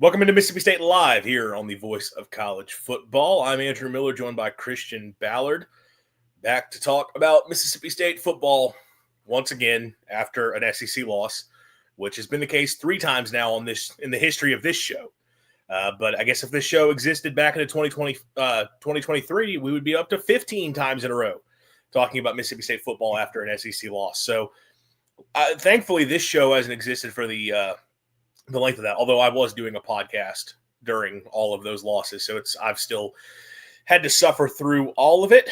Welcome into Mississippi State Live here on the Voice of College Football. I'm Andrew Miller, joined by Christian Ballard, back to talk about Mississippi State football once again after an SEC loss, which has been the case 3 times now in the history of this show. But I guess if this show existed back in 2023, we would be up to 15 times in a row talking about Mississippi State football after an SEC loss. So thankfully, this show hasn't existed for the length of that, although I was doing a podcast during all of those losses. So I've still had to suffer through all of it.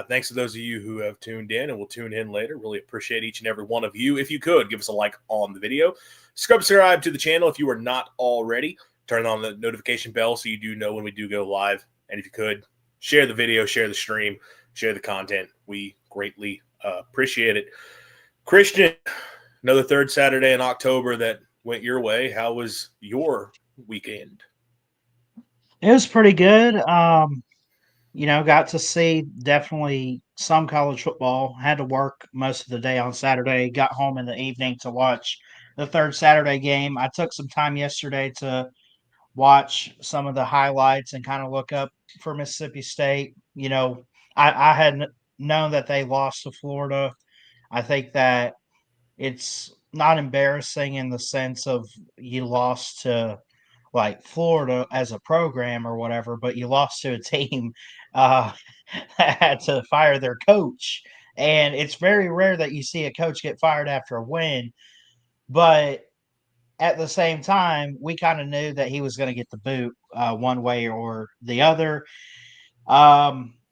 Thanks to those of you who have tuned in and will tune in later. Really appreciate each and every one of you. If you could, give us a like on the video. Subscribe to the channel if you are not already. Turn on the notification bell so you do know when we do go live. And if you could, share the video, share the stream, share the content. We greatly appreciate it. Christian, another third Saturday in October that went your way. How was your weekend? It was pretty good. Got to see definitely some college football. Had to work most of the day on Saturday. Got home in the evening to watch the third Saturday game. I took some time yesterday to watch some of the highlights and kind of look up for Mississippi State. I had known that they lost to Florida. I think that it's not embarrassing in the sense of you lost to like Florida as a program or whatever, but you lost to a team uh, that had to fire their coach. And it's very rare that you see a coach get fired after a win. But at the same time, we kind of knew that he was going to get the boot one way or the other.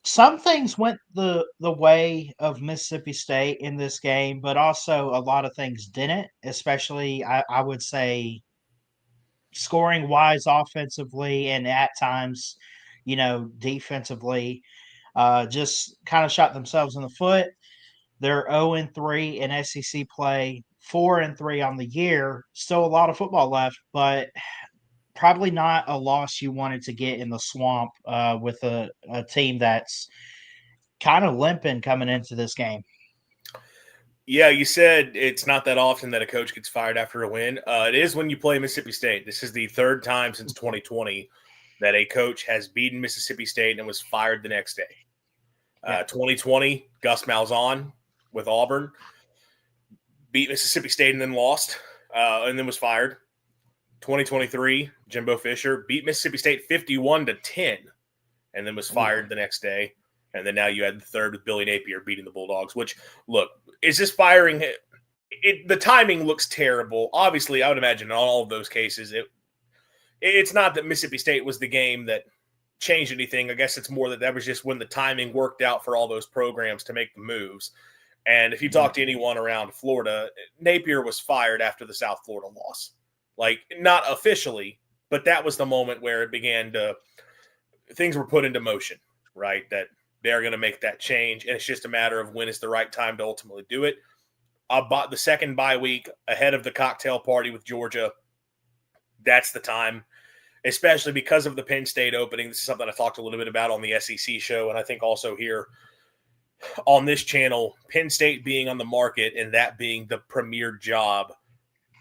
Some things went the way of Mississippi State in this game, but also a lot of things didn't, especially I would say scoring wise offensively and at times, defensively, just kind of shot themselves in the foot. They're 0-3 in SEC play, 4-3 on the year. Still a lot of football left, but probably not a loss you wanted to get in the swamp with a team that's kind of limping coming into this game. Yeah, you said it's not that often that a coach gets fired after a win. It is when you play Mississippi State. This is the third time since 2020 that a coach has beaten Mississippi State and was fired the next day. 2020, Gus Malzahn with Auburn beat Mississippi State and then lost and then was fired. 2023, Jimbo Fisher beat Mississippi State 51-10 and then was fired the next day. And then now you had the third with Billy Napier beating the Bulldogs, which, look, is this firing – the timing looks terrible. Obviously, I would imagine in all of those cases, it's not that Mississippi State was the game that changed anything. I guess it's more that was just when the timing worked out for all those programs to make the moves. And if you talk to anyone around Florida, Napier was fired after the South Florida loss. Like, not officially, but that was the moment where it began to – things were put into motion, right, that – they're going to make that change, and it's just a matter of when is the right time to ultimately do it. About the second bye week ahead of the cocktail party with Georgia, that's the time, especially because of the Penn State opening. This is something I talked a little bit about on the SEC show, and I think also here on this channel, Penn State being on the market and that being the premier job,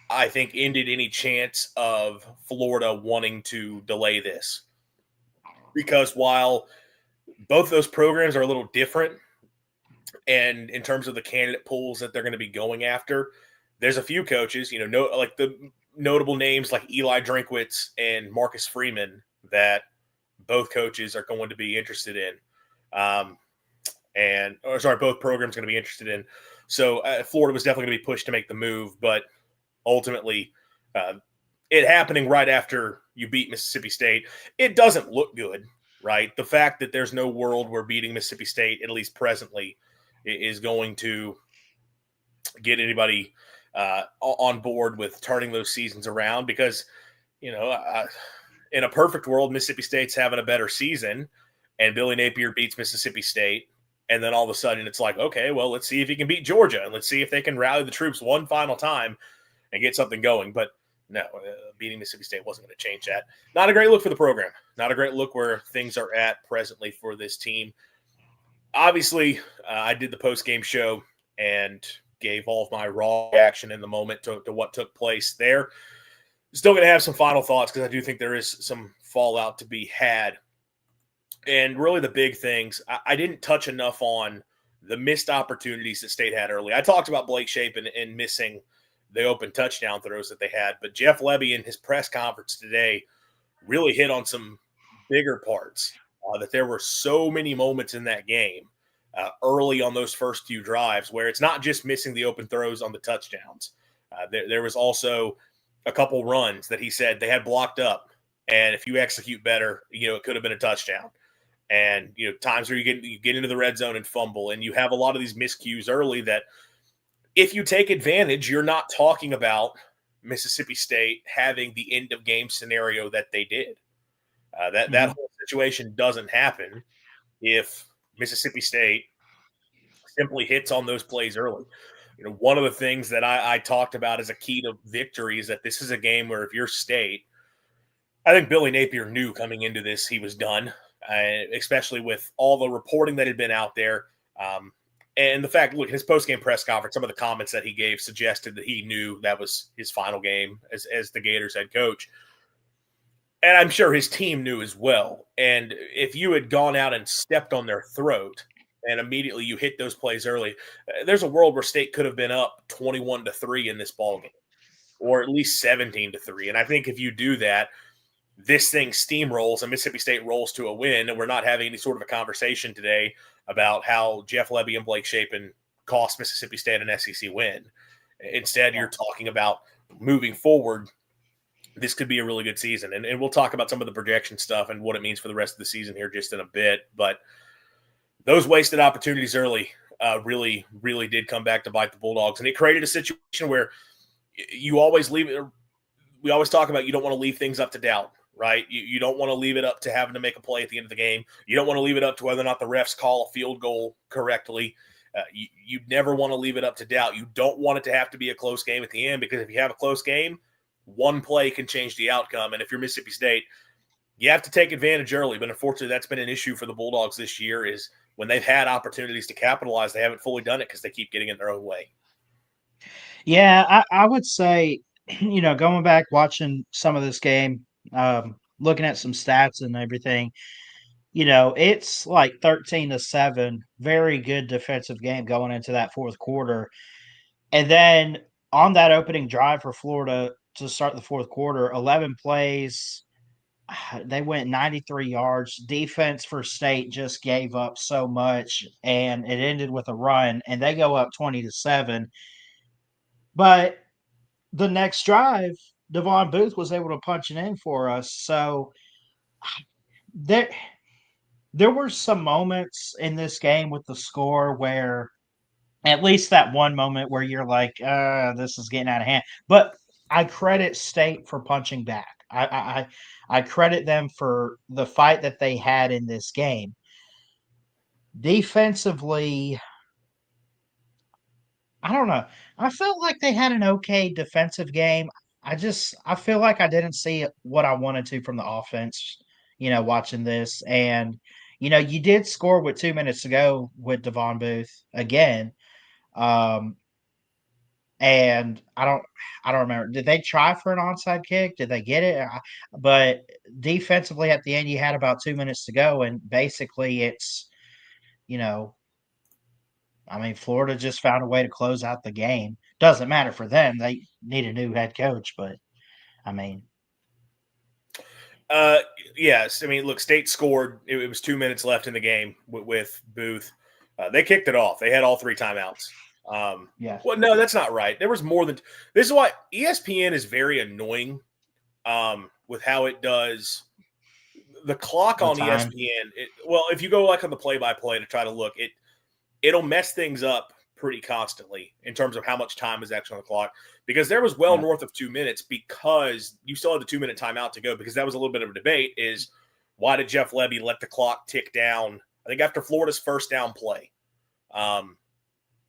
I think ended any chance of Florida wanting to delay this. Because while both those programs are a little different, and in terms of the candidate pools that they're going to be going after, there's a few coaches, like the notable names like Eli Drinkwitz and Marcus Freeman that both coaches are going to be interested in. Both programs are going to be interested in. So Florida was definitely going to be pushed to make the move, but ultimately it happening right after you beat Mississippi State, it doesn't look good. Right, the fact that there's no world where beating Mississippi State, at least presently, is going to get anybody on board with turning those seasons around. Because, in a perfect world, Mississippi State's having a better season, and Billy Napier beats Mississippi State, and then all of a sudden it's like, okay, well, let's see if he can beat Georgia, and let's see if they can rally the troops one final time and get something going. But no, beating Mississippi State wasn't going to change that. Not a great look for the program. Not a great look where things are at presently for this team. Obviously, I did the post-game show and gave all of my raw reaction in the moment to what took place there. Still going to have some final thoughts because I do think there is some fallout to be had. And really the big things, I didn't touch enough on the missed opportunities that State had early. I talked about Blake Shapen and missing the open touchdown throws that they had, but Jeff Lebby in his press conference today really hit on some bigger parts, that there were so many moments in that game early on those first few drives where it's not just missing the open throws on the touchdowns. There was also a couple runs that he said they had blocked up, and if you execute better, it could have been a touchdown. And times where you get into the red zone and fumble, and you have a lot of these miscues early that if you take advantage, you're not talking about Mississippi State having the end of game scenario that they did. That whole situation doesn't happen if Mississippi State simply hits on those plays early. One of the things that I talked about as a key to victory is that this is a game where if you're State, I think Billy Napier knew coming into this he was done, especially with all the reporting that had been out there. And the fact, look, his post-game press conference, some of the comments that he gave suggested that he knew that was his final game as the Gators head coach. And I'm sure his team knew as well. And if you had gone out and stepped on their throat and immediately you hit those plays early, there's a world where State could have been up 21-3 in this ballgame, or at least 17-3. And I think if you do that, this thing steamrolls and Mississippi State rolls to a win, and we're not having any sort of a conversation today about how Jeff Lebby and Blake Shapen cost Mississippi State an SEC win. Instead, you're talking about moving forward. This could be a really good season. And we'll talk about some of the projection stuff and what it means for the rest of the season here just in a bit. But those wasted opportunities early really, really did come back to bite the Bulldogs. And it created a situation where you always leave it. We always talk about you don't want to leave things up to doubt, right? You don't want to leave it up to having to make a play at the end of the game. You don't want to leave it up to whether or not the refs call a field goal correctly. You never want to leave it up to doubt. You don't want it to have to be a close game at the end, because if you have a close game, one play can change the outcome. And if you're Mississippi State, you have to take advantage early. But unfortunately, that's been an issue for the Bulldogs this year, is when they've had opportunities to capitalize, they haven't fully done it because they keep getting in their own way. Yeah, I would say, going back, watching some of this game, looking at some stats and everything, it's like 13-7, very good defensive game going into that fourth quarter. And then on that opening drive for Florida to start the fourth quarter, 11 plays, they went 93 yards. Defense for State just gave up so much, and it ended with a run, and they go up 20-7. But the next drive, Devon Booth was able to punch it in for us. So there were some moments in this game with the score where, at least that one moment where you're like, this is getting out of hand. But I credit State for punching back. I credit them for the fight that they had in this game. Defensively, I don't know. I felt like they had an okay defensive game. I feel like I didn't see what I wanted to from the offense, watching this. And, you did score with 2 minutes to go with Devon Booth again. And I don't remember. Did they try for an onside kick? Did they get it? But defensively at the end, you had about 2 minutes to go, and basically it's, Florida just found a way to close out the game. Doesn't matter for them. They need a new head coach, but Yes. Look, State scored. It was 2 minutes left in the game with Booth. They kicked it off. They had all three timeouts. Yeah. Well, no, that's not right. There was more than – this is why ESPN is very annoying with how it does the clock on time. ESPN. If you go like on the play-by-play to try to look, it'll mess things up pretty constantly in terms of how much time is actually on the clock, because there was north of 2 minutes, because you still had the 2 minute timeout to go, because that was a little bit of a debate, is why did Jeff Lebby let the clock tick down? I think after Florida's first down play,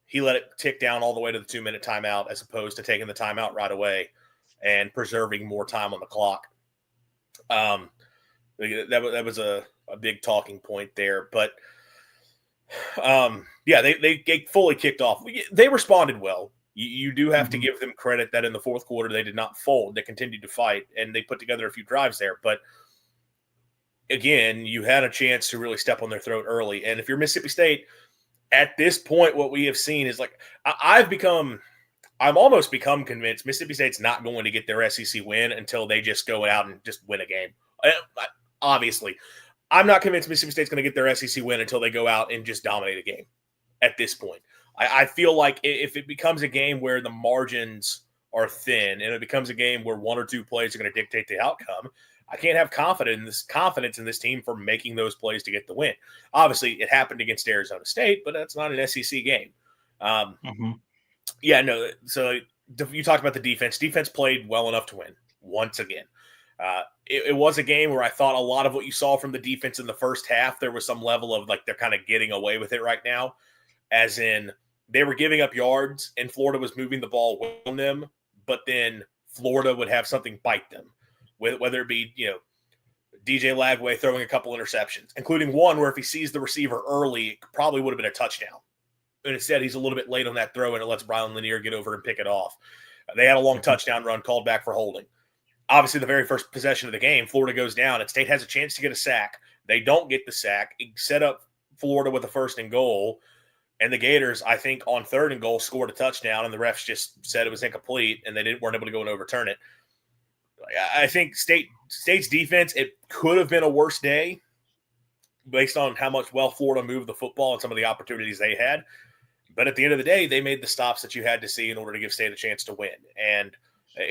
he let it tick down all the way to the 2 minute timeout, as opposed to taking the timeout right away and preserving more time on the clock. That was a big talking point there, but they fully kicked off. They responded well. You do have to give them credit that in the fourth quarter they did not fold. They continued to fight, and they put together a few drives there. But again, you had a chance to really step on their throat early. And if you're Mississippi State, at this point, what we have seen is like I've almost become convinced Mississippi State's not going to get their SEC win until they just go out and just win a game. Obviously, I'm not convinced Mississippi State's going to get their SEC win until they go out and just dominate a game at this point. I feel like if it becomes a game where the margins are thin and it becomes a game where one or two plays are going to dictate the outcome, I can't have confidence in this team for making those plays to get the win. Obviously, it happened against Arizona State, but that's not an SEC game. Yeah, no. So you talked about the defense. Defense played well enough to win once again. It was a game where I thought a lot of what you saw from the defense in the first half, there was some level of like they're kind of getting away with it right now, as in they were giving up yards and Florida was moving the ball on them, but then Florida would have something bite them, whether it be, DJ Lagway throwing a couple interceptions, including one where if he sees the receiver early, it probably would have been a touchdown. And instead, he's a little bit late on that throw, and it lets Brian Lanier get over and pick it off. They had a long touchdown run called back for holding. Obviously, the very first possession of the game, Florida goes down, and State has a chance to get a sack. They don't get the sack. It set up Florida with a 1st and goal, and the Gators, I think, on 3rd and goal, scored a touchdown, and the refs just said it was incomplete, and they weren't able to go and overturn it. I think State's defense, it could have been a worse day based on how much well Florida moved the football and some of the opportunities they had. But at the end of the day, they made the stops that you had to see in order to give State a chance to win, and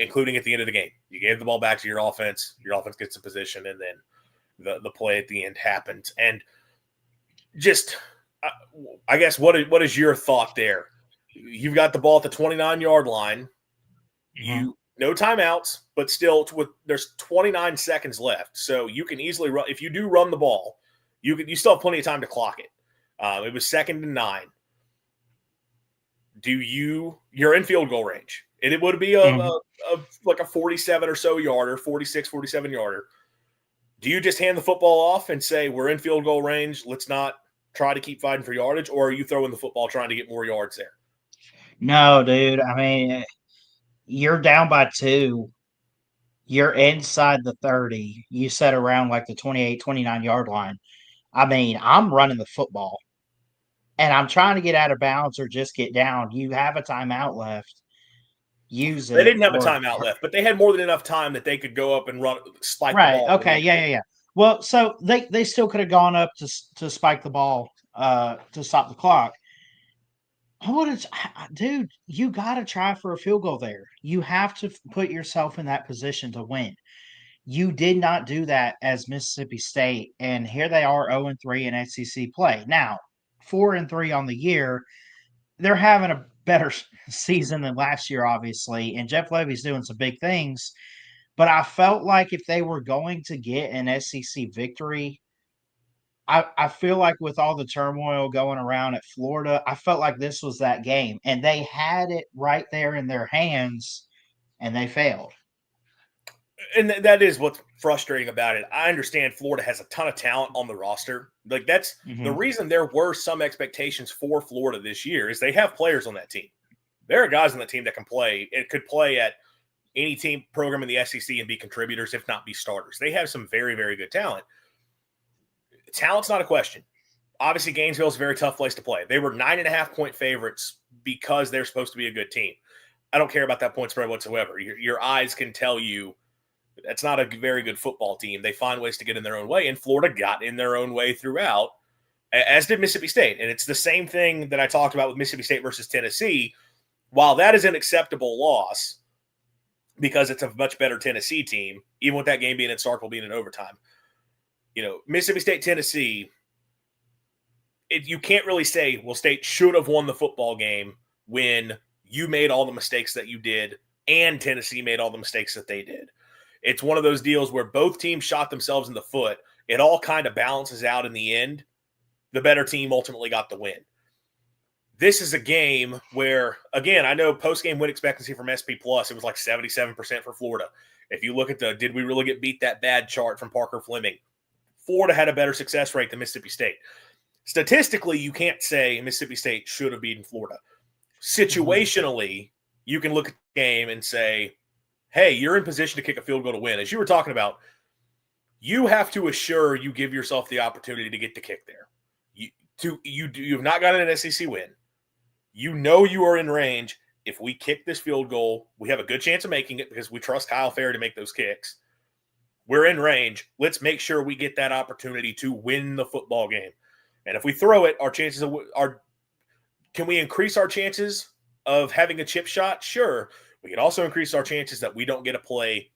including at the end of the game. You gave the ball back to your offense. Your offense gets a position, and then the play at the end happens. And just, I guess, what is your thought there? You've got the ball at the 29-yard line. No timeouts, but still, there's 29 seconds left. So you can easily run. If you do run the ball, you still have plenty of time to clock it. It was 2nd and 9. You're in field goal range. And it would be like a 47 or so yarder, 46, 47 yarder. Do you just hand the football off and say, we're in field goal range, let's not try to keep fighting for yardage, or are you throwing the football trying to get more yards there? No, dude. I mean, you're down by 2. You're inside the 30. You set around like the 28, 29-yard line. I mean, I'm running the football, and I'm trying to get out of bounds or just get down. You have a timeout left. Use it. They didn't have a timeout left, but they had more than enough time that they could go up and spike the ball. Right. Okay. Yeah. Well, so they still could have gone up to spike the ball to stop the clock. Dude, you got to try for a field goal there. You have to put yourself in that position to win. You did not do that as Mississippi State, and here they are 0-3 in SEC play. Now, 4-3 on the year. They're having a better season than last year, obviously, and Jeff Lebby's doing some big things. But I felt like if they were going to get an SEC victory, I feel like with all the turmoil going around at Florida, I felt like this was that game. And they had it right there in their hands, and they failed. And that is what's frustrating about it. I understand Florida has a ton of talent on the roster. Like that's the reason there were some expectations for Florida this year is they have players on that team. There are guys on that team that can play. It could play at any team program in the SEC and be contributors, if not be starters. They have some very, very good talent. Talent's not a question. Obviously, Gainesville is a very tough place to play. They were 9.5-point favorites because they're supposed to be a good team. I don't care about that point spread whatsoever. Your eyes can tell you that's not a very good football team. They find ways to get in their own way, and Florida got in their own way throughout, as did Mississippi State. And it's the same thing that I talked about with Mississippi State versus Tennessee. While that is an acceptable loss because it's a much better Tennessee team, even with that game being in Starkville being in overtime, Mississippi State, Tennessee, you can't really say, well, State should have won the football game when you made all the mistakes that you did and Tennessee made all the mistakes that they did. It's one of those deals where both teams shot themselves in the foot. It all kind of balances out in the end. The better team ultimately got the win. This is a game where, again, I know post-game win expectancy from SP Plus, it was like 77% for Florida. If you look at the did we really get beat that bad chart from Parker Fleming, Florida had a better success rate than Mississippi State. Statistically, you can't say Mississippi State should have beaten Florida. Situationally, you can look at the game and say, hey, you're in position to kick a field goal to win. As you were talking about, you have to assure you give yourself the opportunity to get the kick there. You've not gotten an SEC win. You know you are in range. If we kick this field goal, we have a good chance of making it because we trust Kyle Ferry to make those kicks. We're in range. Let's make sure we get that opportunity to win the football game. And if we throw it, our chances are – can we increase our chances of having a chip shot? Sure. We can also increase our chances that we don't get a play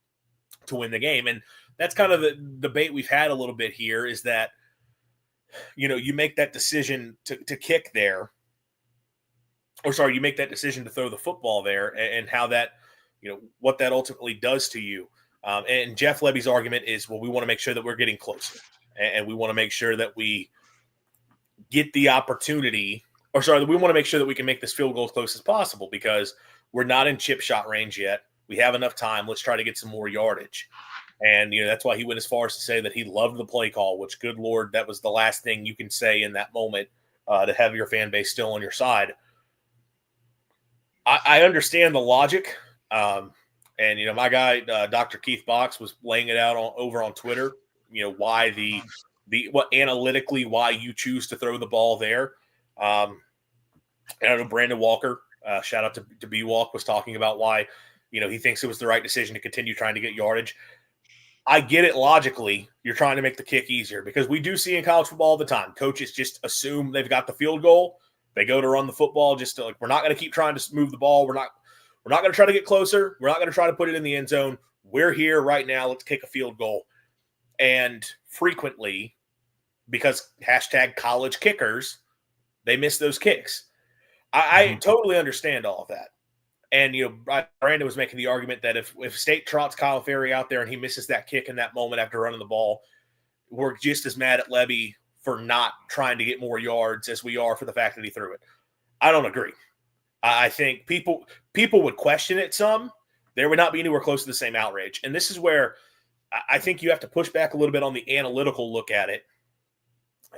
to win the game. And that's kind of the debate we've had a little bit here is that, you make that decision to kick there. Or sorry, you make that decision to throw the football there and how that, what that ultimately does to you. And Jeff Lebby's argument is, well, we want to make sure that we're getting closer and we want to make sure that we get the opportunity we want to make sure that we can make this field goal as close as possible because we're not in chip shot range yet. We have enough time. Let's try to get some more yardage. And, that's why he went as far as to say that he loved the play call, which, good Lord, that was the last thing you can say in that moment to have your fan base still on your side. I understand the logic. And, my guy, Dr. Keith Box, was laying it out over on Twitter, why what analytically why you choose to throw the ball there. I know Brandon Walker, shout out to B-Walk, was talking about why, he thinks it was the right decision to continue trying to get yardage. I get it logically. You're trying to make the kick easier because we do see in college football all the time. Coaches just assume they've got the field goal. They go to run the football just to we're not going to keep trying to move the ball. We're not going to try to get closer. We're not going to try to put it in the end zone. We're here right now. Let's kick a field goal. And frequently, because #college kickers, they miss those kicks. I totally understand all of that. And, Brandon was making the argument that if State trots Kyle Ferry out there and he misses that kick in that moment after running the ball, we're just as mad at Lebby for not trying to get more yards as we are for the fact that he threw it. I don't agree. I think people would question it some. There would not be anywhere close to the same outrage. And this is where I think you have to push back a little bit on the analytical look at it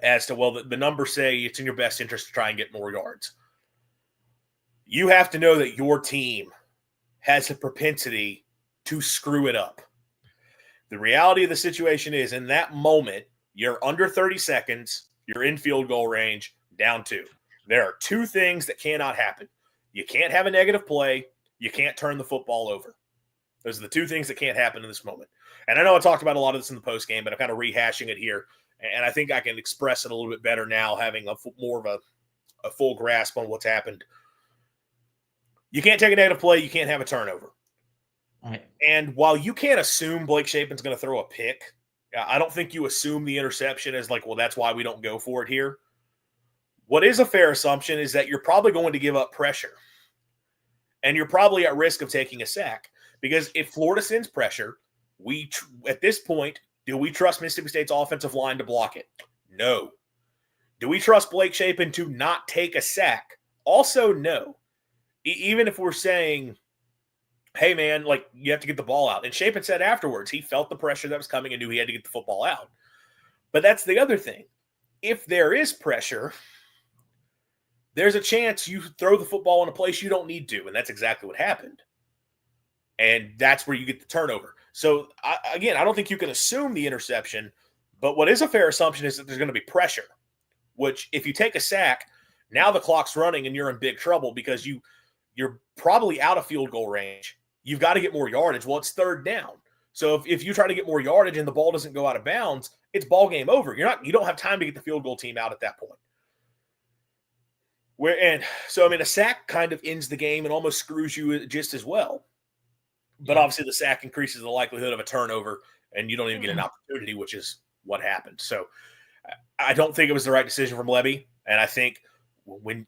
as to, well, the numbers say it's in your best interest to try and get more yards. You have to know that your team has a propensity to screw it up. The reality of the situation is in that moment, you're under 30 seconds, you're in field goal range, down 2. There are 2 things that cannot happen. You can't have a negative play. You can't turn the football over. Those are the 2 things that can't happen in this moment. And I know I talked about a lot of this in the postgame, but I'm kind of rehashing it here. And I think I can express it a little bit better now, having more of a full grasp on what's happened. You can't take a negative play. You can't have a turnover. Right. And while you can't assume Blake Shapen's going to throw a pick, I don't think you assume the interception as well, that's why we don't go for it here. What is a fair assumption is that you're probably going to give up pressure. And you're probably at risk of taking a sack. Because if Florida sends pressure, at this point, do we trust Mississippi State's offensive line to block it? No. Do we trust Blake Shapen to not take a sack? Also, no. Even if we're saying, hey, man, you have to get the ball out. And Shapen said afterwards he felt the pressure that was coming and knew he had to get the football out. But that's the other thing. If there is pressure, there's a chance you throw the football in a place you don't need to, and that's exactly what happened. And that's where you get the turnover. So, I don't think you can assume the interception, but what is a fair assumption is that there's going to be pressure, which if you take a sack, now the clock's running and you're in big trouble because you're probably out of field goal range. You've got to get more yardage. Well, it's 3rd down. So if you try to get more yardage and the ball doesn't go out of bounds, it's ball game over. You don't have time to get the field goal team out at that point. A sack kind of ends the game and almost screws you just as well. But obviously the sack increases the likelihood of a turnover and you don't even get an opportunity, which is what happened. So I don't think it was the right decision from Lebby. And I think when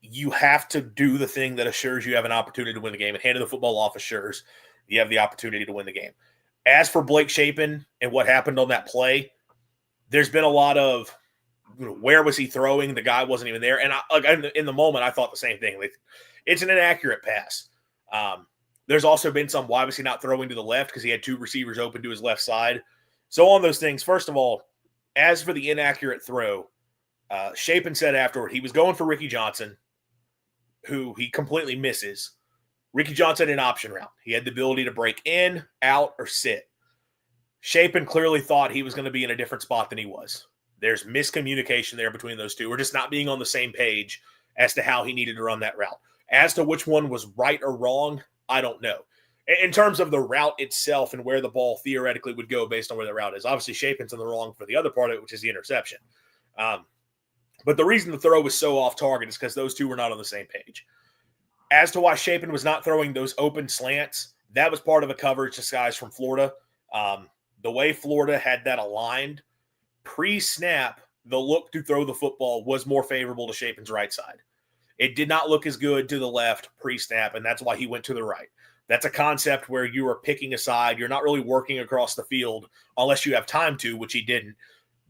you have to do the thing that assures you have an opportunity to win the game, and handing the football off assures you have the opportunity to win the game. As for Blake Shapen and what happened on that play, there's been a lot of where was he throwing? The guy wasn't even there. And in the moment, I thought the same thing. It's an inaccurate pass. There's also been some, why was he not throwing to the left? Because he had 2 receivers open to his left side. So on those things, first of all, as for the inaccurate throw, Shapen said afterward he was going for Ricky Johnson, who he completely misses. Ricky Johnson had an option route. He had the ability to break in, out, or sit. Shapen clearly thought he was going to be in a different spot than he was. There's miscommunication there between those two. We're just not being on the same page as to how he needed to run that route. As to which one was right or wrong, I don't know. In terms of the route itself and where the ball theoretically would go based on where the route is, obviously Shapen's in the wrong for the other part of it, which is the interception. But the reason the throw was so off target is because those two were not on the same page. As to why Shapen was not throwing those open slants, that was part of a coverage disguise from Florida. The way Florida had that aligned, pre-snap, the look to throw the football was more favorable to Shapen's right side. It did not look as good to the left pre-snap, and that's why he went to the right. That's a concept where you are picking a side. You're not really working across the field unless you have time to, which he didn't.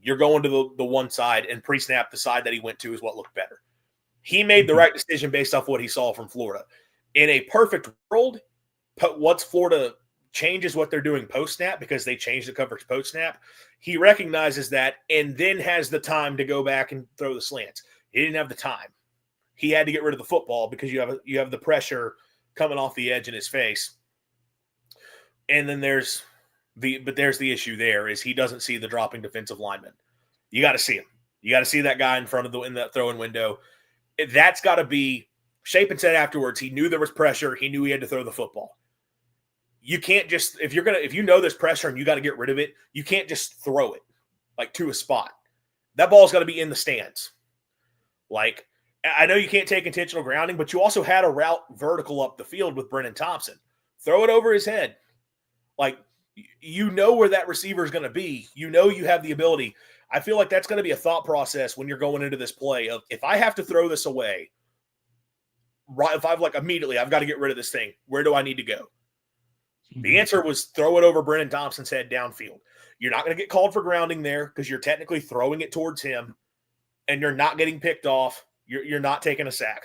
You're going to the one side, and pre-snap, the side that he went to is what looked better. He made the right decision based off what he saw from Florida. In a perfect world, once Florida changes what they're doing post-snap, because they changed the coverage post-snap, he recognizes that and then has the time to go back and throw the slants. He didn't have the time. He had to get rid of the football because you have the pressure coming off the edge in his face. And then there's the issue there is he doesn't see the dropping defensive lineman. You got to see him. You got to see that guy in front of in that throwing window. That's got to be – Shapen said afterwards he knew there was pressure. He knew he had to throw the football. You can't just – if you know there's pressure and you got to get rid of it, you can't just throw it like to a spot. That ball's got to be in the stands. Like, I know you can't take intentional grounding, but you also had a route vertical up the field with Brennan Thompson. Throw it over his head. Like, you know where that receiver is going to be. You know you have the ability. I feel like that's going to be a thought process when you're going into this play of, if I have to throw this away, right? If I've immediately, I've got to get rid of this thing. Where do I need to go? The answer was throw it over Brennan Thompson's head downfield. You're not going to get called for grounding there because you're technically throwing it towards him, and you're not getting picked off. You're not taking a sack.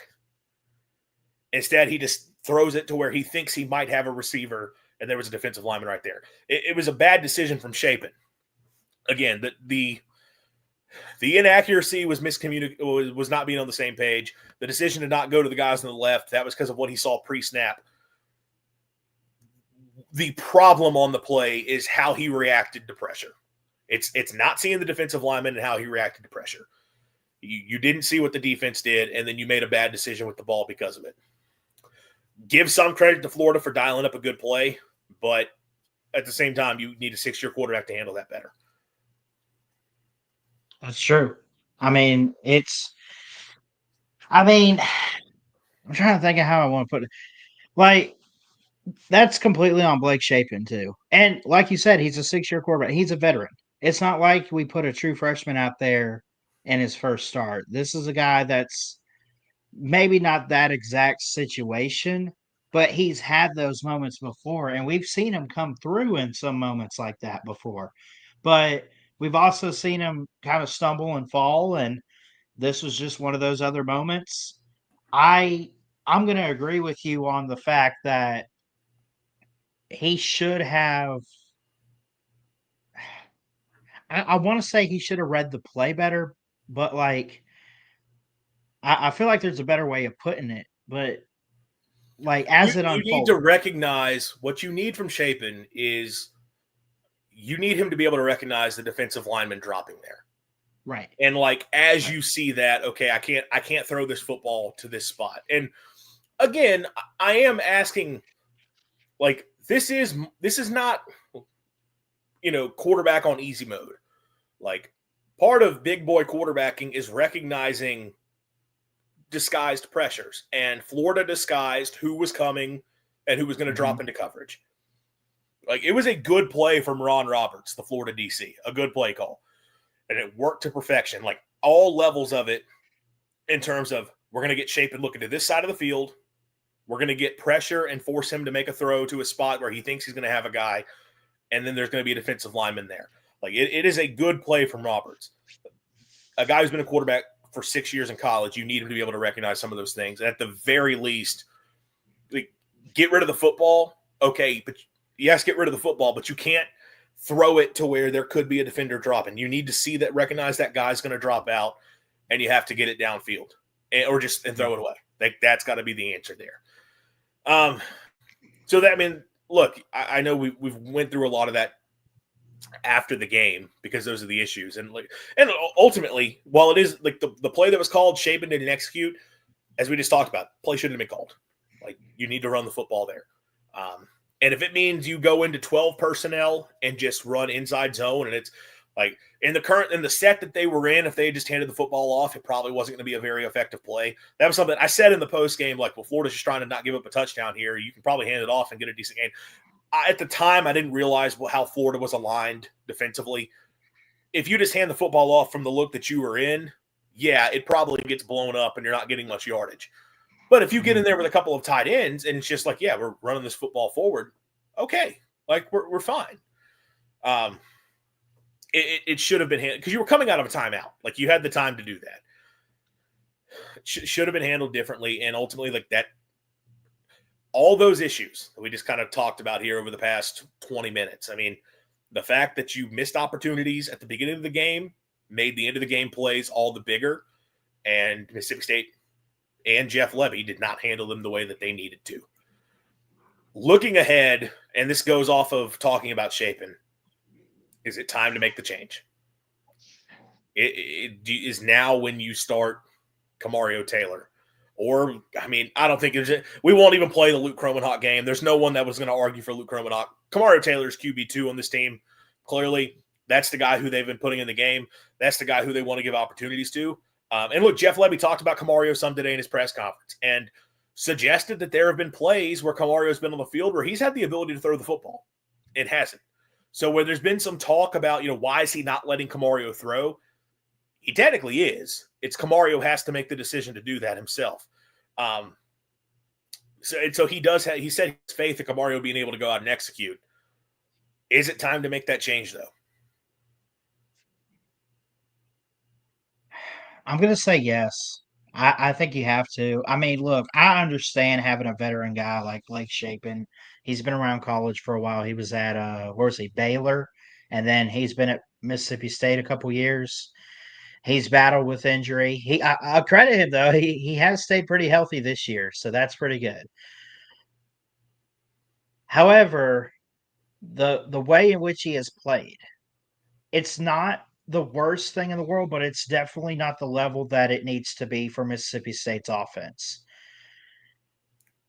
Instead, he just throws it to where he thinks he might have a receiver, and there was a defensive lineman right there. It was a bad decision from Shapen. Again, the inaccuracy was was not being on the same page. The decision to not go to the guys on the left, that was because of what he saw pre-snap. The problem on the play is how he reacted to pressure. It's not seeing the defensive lineman and how he reacted to pressure. You didn't see what the defense did, and then you made a bad decision with the ball because of it. Give some credit to Florida for dialing up a good play, but at the same time, you need a 6-year quarterback to handle that better. That's true. I'm trying to think of how I want to put it. Like, that's completely on Blake Shapen, too. And like you said, he's a 6-year quarterback. He's a veteran. It's not like we put a true freshman out there in his first start. This is a guy that's maybe not that exact situation, but he's had those moments before, and we've seen him come through in some moments like that before. But we've also seen him kind of stumble and fall, and this was just one of those other moments. I'm going to agree with you on the fact that he should have I want to say he should have read the play better, but I feel like there's a better way of putting it. But as it You need to unfolded, recognize what you need from Shapen is you need him to be able to recognize the defensive lineman dropping there. right? And as you see that, okay, I can't throw this football to this spot. And again, I am asking, this is not, quarterback on easy mode. Part of big boy quarterbacking is recognizing disguised pressures, and Florida disguised who was coming and who was going to drop into coverage. It was a good play from Ron Roberts, the Florida DC, a good play call. And it worked to perfection, all levels of it, in terms of we're going to get Shapen looking to this side of the field. We're going to get pressure and force him to make a throw to a spot where he thinks he's going to have a guy, and then there's going to be a defensive lineman there. It is a good play from Roberts. A guy who's been a quarterback for 6 years in college, you need him to be able to recognize some of those things. And at the very least, get rid of the football. Okay, but yes, get rid of the football, but you can't throw it to where there could be a defender dropping. You need to see that, recognize that guy's going to drop out, and you have to get it downfield and throw it away. That's got to be the answer there. Um, so that, I mean, look, I know we've went through a lot of that after the game because those are the issues. And ultimately, while it is like the play that was called, Shapen didn't execute, as we just talked about, play shouldn't have been called. Like, you need to run the football there. And if it means you go into 12 personnel and just run inside zone, and it's like in the set that they were in, if they had just handed the football off, it probably wasn't going to be a very effective play. That was something I said in the post game, like, well, Florida's just trying to not give up a touchdown here. You can probably hand it off and get a decent game. At the time, I didn't realize how Florida was aligned defensively. If you just hand the football off from the look that you were in, yeah, it probably gets blown up and you're not getting much yardage. But if you get in there with a couple of tight ends and it's just like, yeah, we're running this football forward, okay, like we're fine. It should have been handled because you were coming out of a timeout. Like, you had the time to do that. Should have been handled differently, and ultimately, like that, all those issues that we just kind of talked about here over the past 20 minutes. I mean, the fact that you missed opportunities at the beginning of the game made the end of the game plays all the bigger, and Mississippi State and Jeff Lebby did not handle them the way that they needed to. Looking ahead, and this goes off of talking about Shapen, is it time to make the change? It is now when you start Camario Taylor. Or, I mean, I don't think we won't even play the Luke Kromenhoek game. There's no one that was going to argue for Luke Kromenhoek. Camario Taylor's QB2 on this team. Clearly, that's the guy who they've been putting in the game. That's the guy who they want to give opportunities to. And look, Jeff Lebby talked about Camario some today in his press conference and suggested that there have been plays where Camario's been on the field where he's had the ability to throw the football. It hasn't. So where there's been some talk about, why is he not letting Camario throw? He technically is. It's Camario has to make the decision to do that himself. So he does have, he said he has faith in Camario being able to go out and execute. Is it time to make that change, though? I'm going to say yes. I think you have to. I mean, look, I understand having a veteran guy like Blake Shapen. He's been around college for a while. He was at where was he? Baylor, and then he's been at Mississippi State a couple years. He's battled with injury. I credit him though. He has stayed pretty healthy this year, so that's pretty good. However, the way in which he has played, it's not the worst thing in the world, but it's definitely not the level that it needs to be for Mississippi State's offense.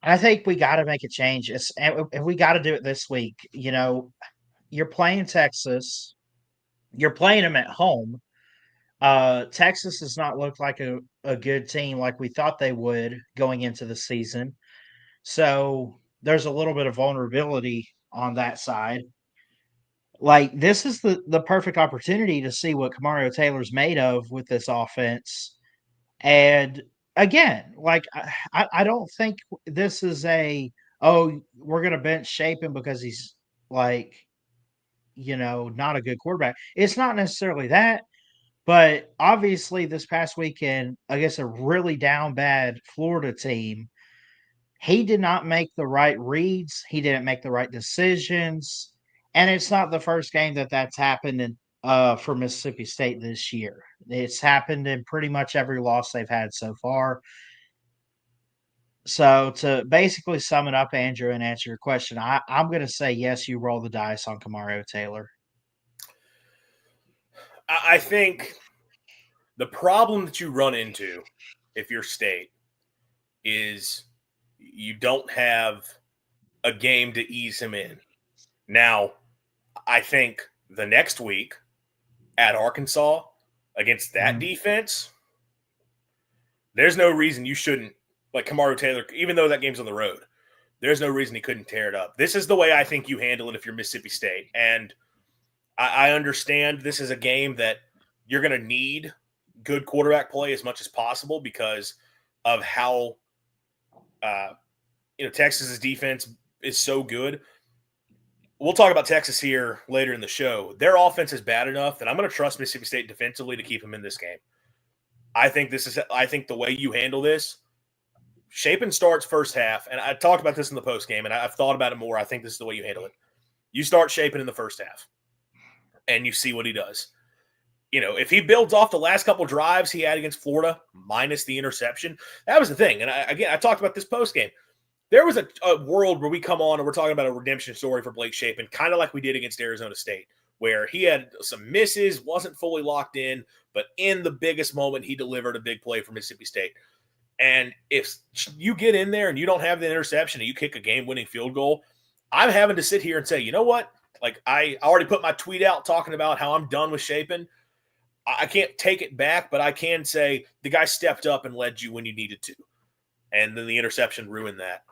I think we got to make a change. And we got to do it this week. You're playing Texas. You're playing them at home. Texas does not look like a good team like we thought they would going into the season. So there's a little bit of vulnerability on that side. Like, this is the perfect opportunity to see what Camario Taylor's made of with this offense. And again, like, I don't think this is we're going to bench Shapen because he's like, not a good quarterback. It's not necessarily that. But obviously, this past weekend against a really down bad Florida team, he did not make the right reads. He didn't make the right decisions, and it's not the first game that's happened for Mississippi State this year. It's happened in pretty much every loss they've had so far. So to basically sum it up, Andrew, and answer your question, I'm going to say yes. You roll the dice on Camario Taylor. I think the problem that you run into if you're State is you don't have a game to ease him in. Now, I think the next week at Arkansas against that defense, there's no reason you shouldn't, like Camario Taylor, even though that game's on the road, there's no reason he couldn't tear it up. This is the way I think you handle it if you're Mississippi State. And I understand this is a game that you're going to need good quarterback play as much as possible because of how Texas's defense is so good. We'll talk about Texas here later in the show. Their offense is bad enough that I'm going to trust Mississippi State defensively to keep them in this game. I think the way you handle this, Shapen starts first half, and I talked about this in the post game, and I've thought about it more. I think this is the way you handle it. You start Shapen in the first half, and you see what he does. If he builds off the last couple drives he had against Florida, minus the interception, that was the thing. And I talked about this post game. there was a world where we come on and we're talking about a redemption story for Blake Shapen, kind of like we did against Arizona State, where he had some misses, wasn't fully locked in, but in the biggest moment, he delivered a big play for Mississippi State. And if you get in there and you don't have the interception and you kick a game-winning field goal, I'm having to sit here and say, you know what? Like, I already put my tweet out talking about how I'm done with Shapen. I can't take it back, but I can say the guy stepped up and led you when you needed to. And then the interception ruined that.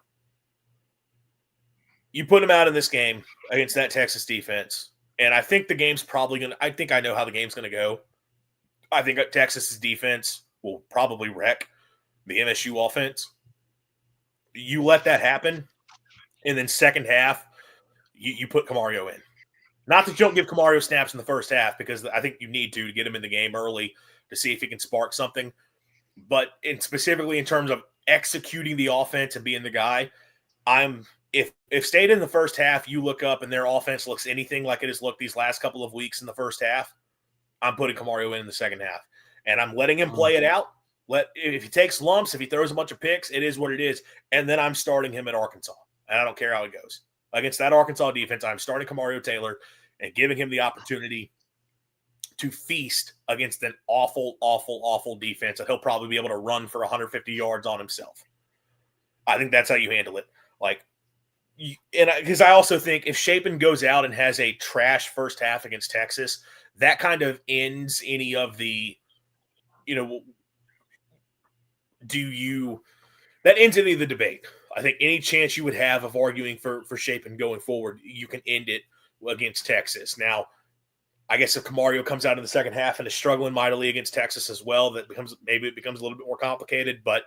You put him out in this game against that Texas defense, and I think the game's probably going to – I think I know how the game's going to go. I think Texas's defense will probably wreck the MSU offense. You let that happen, and then second half, you put Camario in. Not that you don't give Camario snaps in the first half, because I think you need to get him in the game early to see if he can spark something. But specifically in terms of executing the offense and being the guy, if State in the first half, you look up and their offense looks anything like it has looked these last couple of weeks in the first half, I'm putting Camario in the second half. And I'm letting him play it out. If he takes lumps, if he throws a bunch of picks, it is what it is. And then I'm starting him at Arkansas. And I don't care how it goes. Against that Arkansas defense, I'm starting Camario Taylor and giving him the opportunity to feast against an awful, awful, awful defense that he'll probably be able to run for 150 yards on himself. I think that's how you handle it. Because I also think if Shapen goes out and has a trash first half against Texas, that kind of ends any of the, that ends any of the debate. I think any chance you would have of arguing for Shapen going forward, you can end it against Texas. Now, I guess if Camario comes out in the second half and is struggling mightily against Texas as well, maybe it becomes a little bit more complicated. But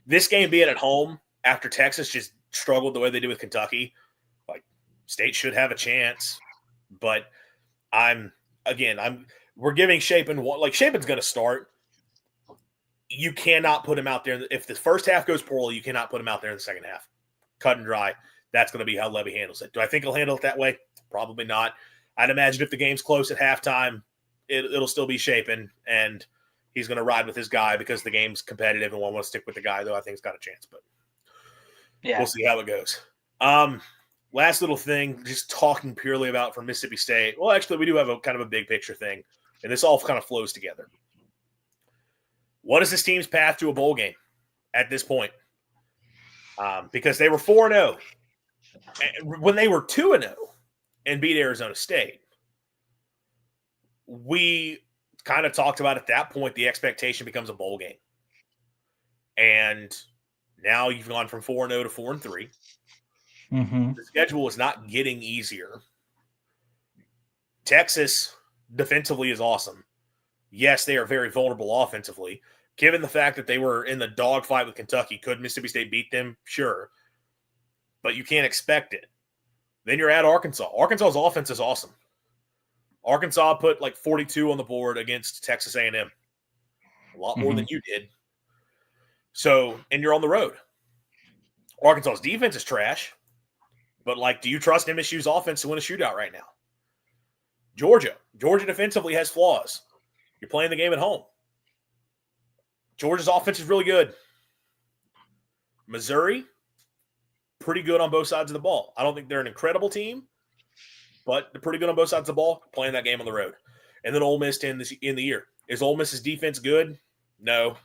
this game being at home after Texas just struggled the way they did with Kentucky, State should have a chance. But we're giving Shapen one. Shapen's going to start. You cannot put him out there. If the first half goes poorly, you cannot put him out there in the second half. Cut and dry. That's going to be how Lebby handles it. Do I think he'll handle it that way? Probably not. I'd imagine if the game's close at halftime, it'll still be Shapen, and he's going to ride with his guy because the game's competitive and want to stick with the guy, though I think he's got a chance. But we'll see how it goes. Last little thing, just talking purely about for Mississippi State. Well, actually, we do have a kind of a big picture thing, and this all kind of flows together. What is this team's path to a bowl game at this point? Because they were 4-0 when they were 2-0 and beat Arizona State. We kind of talked about at that point the expectation becomes a bowl game. And now you've gone from 4-0 to 4-3. Mm-hmm. The schedule is not getting easier. Texas defensively is awesome. Yes, they are very vulnerable offensively. Given the fact that they were in the dogfight with Kentucky, could Mississippi State beat them? Sure. But you can't expect it. Then you're at Arkansas. Arkansas's offense is awesome. Arkansas put 42 on the board against Texas A&M. A lot more than you did. So, and you're on the road. Arkansas's defense is trash. But, do you trust MSU's offense to win a shootout right now? Georgia defensively has flaws. You're playing the game at home. Georgia's offense is really good. Missouri, pretty good on both sides of the ball. I don't think they're an incredible team, but they're pretty good on both sides of the ball, playing that game on the road. And then Ole Miss to end the year. Is Ole Miss's defense good? No.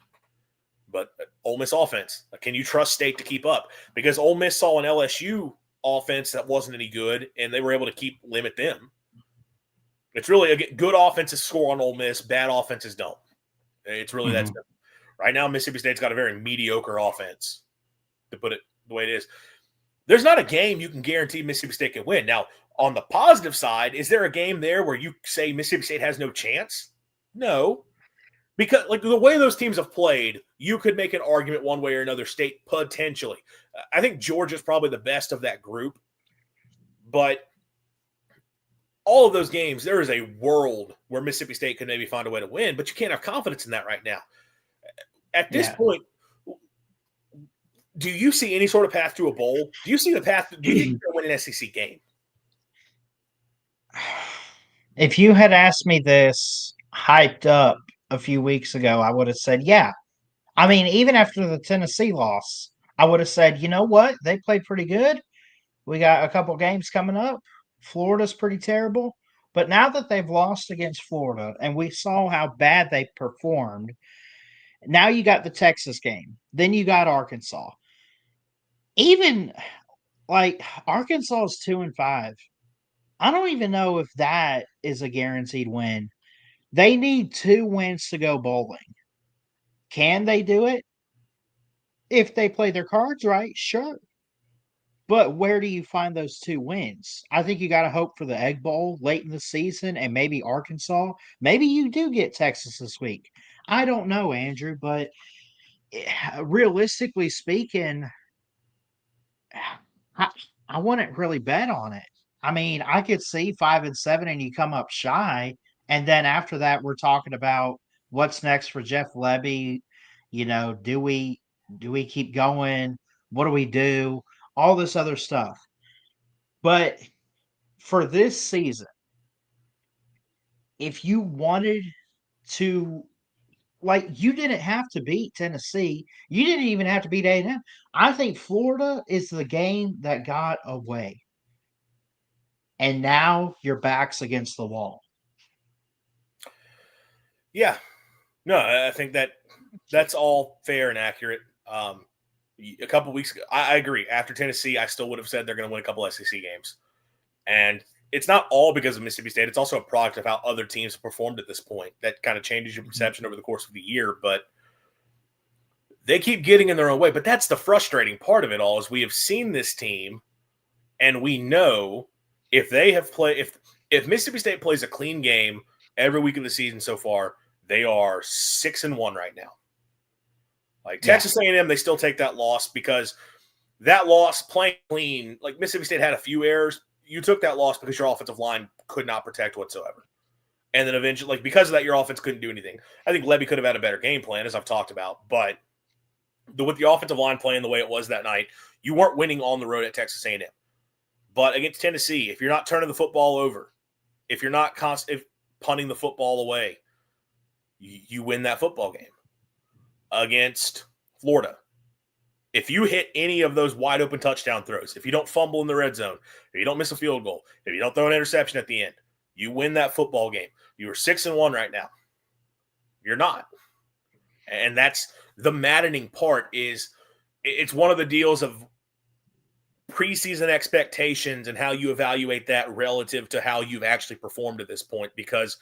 But Ole Miss offense, can you trust State to keep up? Because Ole Miss saw an LSU offense that wasn't any good, and they were able to limit them. It's really good offenses score on Ole Miss, bad offenses don't. It's really that simple. Right now, Mississippi State's got a very mediocre offense, to put it the way it is. There's not a game you can guarantee Mississippi State can win. Now, on the positive side, is there a game there where you say Mississippi State has no chance? No. Because the way those teams have played, you could make an argument one way or another, State potentially. I think Georgia's probably the best of that group. But all of those games, there is a world where Mississippi State could maybe find a way to win, but you can't have confidence in that right now. At this point, do you see any sort of path to a bowl? Do you see the path? Do you think you're going to win an SEC game? If you had asked me this hyped up a few weeks ago, I would have said, yeah. I mean, even after the Tennessee loss, I would have said, you know what? They played pretty good. We got a couple games coming up. Florida's pretty terrible. But now that they've lost against Florida and we saw how bad they performed, now you got the Texas game. Then you got Arkansas. Even like Arkansas is 2-5. I don't even know if that is a guaranteed win. They need 2 wins to go bowling. Can they do it? If they play their cards right, sure. But where do you find those 2 wins? I think you got to hope for the Egg Bowl late in the season and maybe Arkansas. Maybe you do get Texas this week. I don't know, Andrew, but realistically speaking, I, I wouldn't really bet on it. I mean, I could see 5-7 and you come up shy. And then after that, we're talking about what's next for Jeff Lebby. You know, do we keep going? What do we do? All this other stuff. But for this season, if you wanted to, like, you didn't have to beat Tennessee. You didn't even have to beat A&M. I think Florida is the game that got away. And now your back's against the wall. Yeah. No, I think that's all fair and accurate. A couple weeks ago, I agree. After Tennessee, I still would have said they're going to win a couple SEC games. And it's not all because of Mississippi State. It's also a product of how other teams performed at this point. That kind of changes your perception over the course of the year. But they keep getting in their own way. But that's the frustrating part of it all is we have seen this team, and we know if they have played – if Mississippi State plays a clean game every week of the season so far, they are 6-1 right now. Like Texas A&M, they still take that loss because that loss playing clean, like Mississippi State had a few errors. You took that loss because your offensive line could not protect whatsoever. And then eventually, like because of that, your offense couldn't do anything. I think Lebby could have had a better game plan, as I've talked about. But with the offensive line playing the way it was that night, you weren't winning on the road at Texas A&M. But against Tennessee, if you're not turning the football over, if you're not punting the football away, you win that football game. Against Florida, if you hit any of those wide open touchdown throws, if you don't fumble in the red zone, if you don't miss a field goal, if you don't throw an interception at the end, you win that football game. You are 6-1 right now. You're not. And that's the maddening part is it's one of the deals of preseason expectations and how you evaluate that relative to how you've actually performed at this point. Because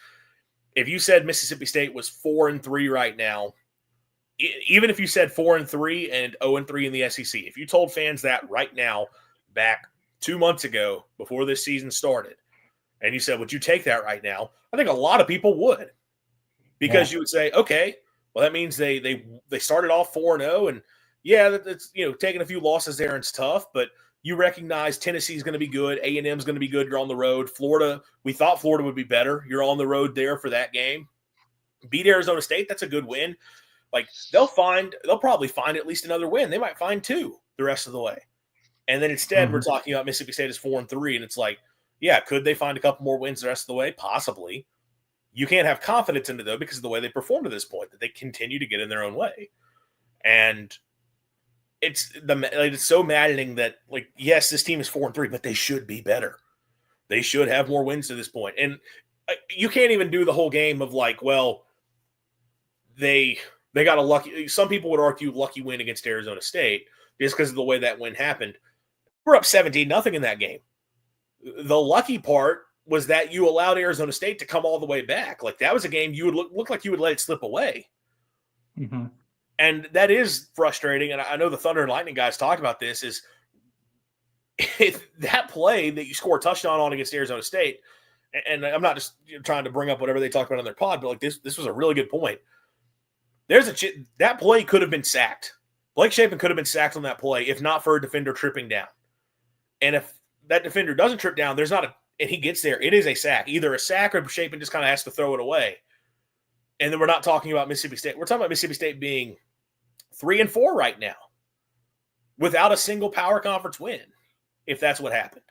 if you said Mississippi State was 4-3 right now, even if you said 4-3 and 0-3 in the SEC, if you told fans that right now, back 2 months ago before this season started, and you said, would you take that right now? I think a lot of people would, because you would say, okay, well, that means they started off 4-0, and that's taking a few losses there and it's tough, but you recognize Tennessee's going to be good, A&M's going to be good. You're on the road. Florida, we thought Florida would be better. You're on the road there for that game. Beat Arizona State, that's a good win. Like they'll probably find at least another win. They might find 2 the rest of the way. And then instead we're talking about Mississippi State is 4-3. And it's like, could they find a couple more wins the rest of the way? Possibly. You can't have confidence into though because of the way they performed to this point, that they continue to get in their own way. And it's so maddening that yes, this team is 4-3, but they should be better. They should have more wins to this point. And you can't even do the whole game of they got a lucky – some people would argue lucky win against Arizona State just because of the way that win happened. We're up 17-0 in that game. The lucky part was that you allowed Arizona State to come all the way back. Like that was a game you would look like you would let it slip away. Mm-hmm. And that is frustrating. And I know the Thunder and Lightning guys talked about this is that play that you score a touchdown on against Arizona State. And I'm not just trying to bring up whatever they talked about on their pod, but this was a really good point. That play could have been sacked. Blake Shapen could have been sacked on that play if not for a defender tripping down. And if that defender doesn't trip down, and he gets there, it is a sack. Either a sack or Shapen just kind of has to throw it away. And then we're not talking about Mississippi State. We're talking about Mississippi State being 3-4 right now without a single power conference win, if that's what happened.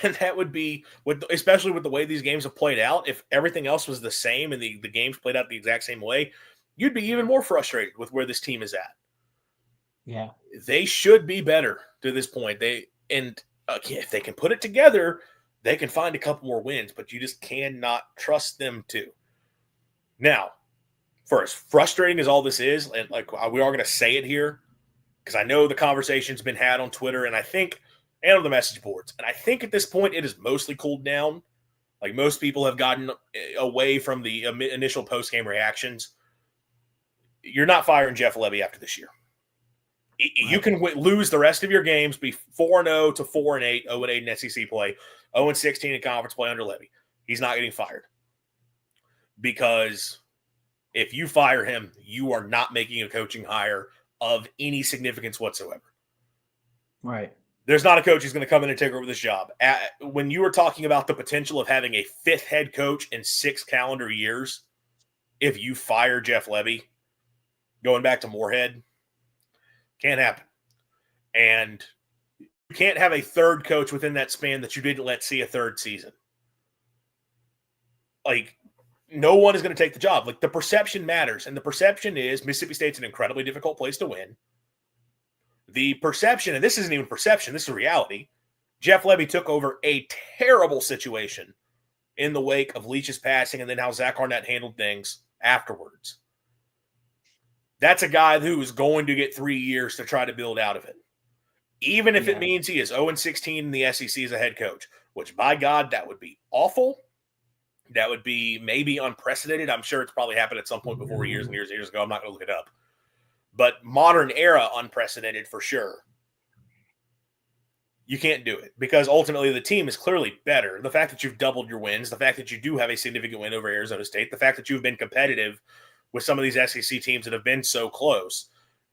And that would be, especially with the way these games have played out, if everything else was the same and the games played out the exact same way, you'd be even more frustrated with where this team is at. Yeah. They should be better to this point. If they can put it together, they can find a couple more wins, but you just cannot trust them to. Now, for as frustrating as all this is, and like we are going to say it here, because I know the conversation's been had on Twitter and on the message boards. And I think at this point it has mostly cooled down. Like most people have gotten away from the initial post-game reactions. You're not firing Jeff Lebby after this year. You can lose the rest of your games, be 4-0 to 4-8, 0-8 in SEC play, 0-16 in conference play under Lebby. He's not getting fired. Because if you fire him, you are not making a coaching hire of any significance whatsoever. Right. There's not a coach who's going to come in and take over this job. When you were talking about the potential of having a fifth head coach in 6 calendar years, if you fire Jeff Lebby, going back to Moorhead, can't happen. And you can't have a third coach within that span that you didn't let see a third season. Like, no one is going to take the job. Like, the perception matters. And the perception is Mississippi State's an incredibly difficult place to win. The perception, and this isn't even perception, this is reality. Jeff Lebby took over a terrible situation in the wake of Leach's passing and then how Zach Arnett handled things afterwards. That's a guy who's going to get 3 years to try to build out of it. Even if it means he is 0-16 in the SEC as a head coach, which, by God, that would be awful. That would be maybe unprecedented. I'm sure it's probably happened at some point before years and years and years ago. I'm not going to look it up. But modern era, unprecedented for sure. You can't do it because ultimately the team is clearly better. The fact that you've doubled your wins, the fact that you do have a significant win over Arizona State, the fact that you've been competitive with some of these SEC teams that have been so close,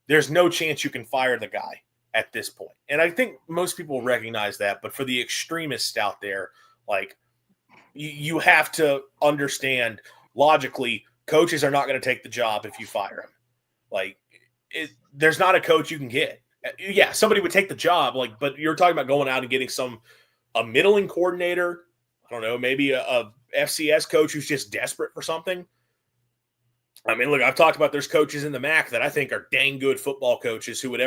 there's no chance you can fire the guy at this point. And I think most people recognize that, but for the extremists out there, like, you have to understand logically, coaches are not going to take the job if you fire him. Like, there's not a coach you can get. Yeah, somebody would take the job, like, but you're talking about going out and getting a middling coordinator. I don't know, maybe a FCS coach who's just desperate for something. I mean, look, I've talked about there's coaches in the MAC that I think are dang good football coaches who would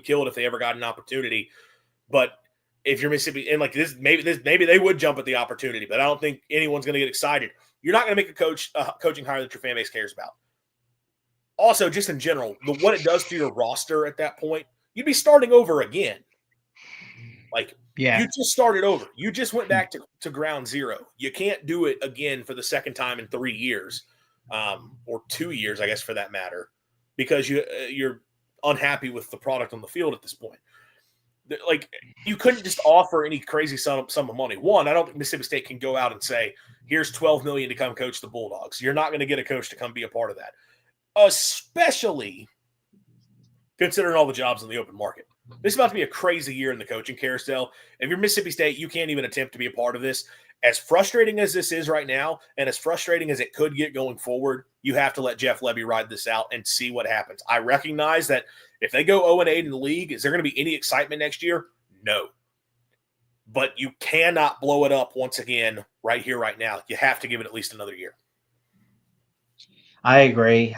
kill it if they ever got an opportunity. But if you're Mississippi, and like this, maybe they would jump at the opportunity, but I don't think anyone's going to get excited. You're not going to make a coaching hire that your fan base cares about. Also, just in general, what it does to your roster at that point, you'd be starting over again. Like, you just started over. You just went back to ground zero. You can't do it again for the second time in 3 years, or 2 years, I guess, for that matter, because you're unhappy with the product on the field at this point. Like, you couldn't just offer any crazy sum of money. One, I don't think Mississippi State can go out and say, here's $12 million to come coach the Bulldogs. You're not going to get a coach to come be a part of that, especially considering all the jobs in the open market. This is about to be a crazy year in the coaching carousel. If you're Mississippi State, you can't even attempt to be a part of this. As frustrating as this is right now, and as frustrating as it could get going forward, you have to let Jeff Lebby ride this out and see what happens. I recognize that if they go 0-8 in the league, is there going to be any excitement next year? No. But you cannot blow it up once again right here, right now. You have to give it at least another year. I agree.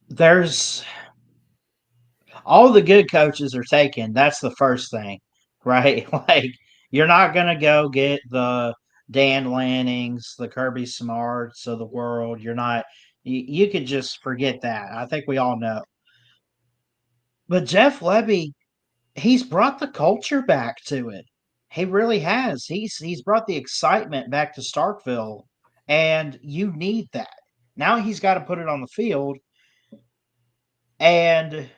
There's all the good coaches are taken. That's the first thing, right? Like, you're not going to go get the Dan Lannings, the Kirby Smarts of the world. You're not. You could just forget that. I think we all know. But Jeff Lebby, he's brought the culture back to it. He really has. He's brought the excitement back to Starkville, and you need that. Now he's got to put it on the field. And,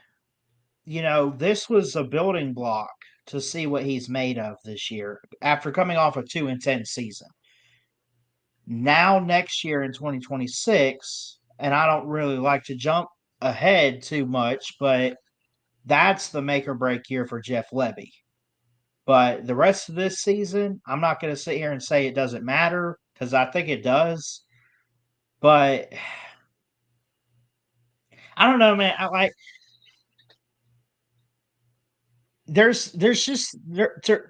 this was a building block to see what he's made of this year after coming off a 2-10 season. Now, next year in 2026, and I don't really like to jump ahead too much, but that's the make or break year for Jeff Lebby. But the rest of this season, I'm not going to sit here and say it doesn't matter because I think it does. But I don't know, man. There's just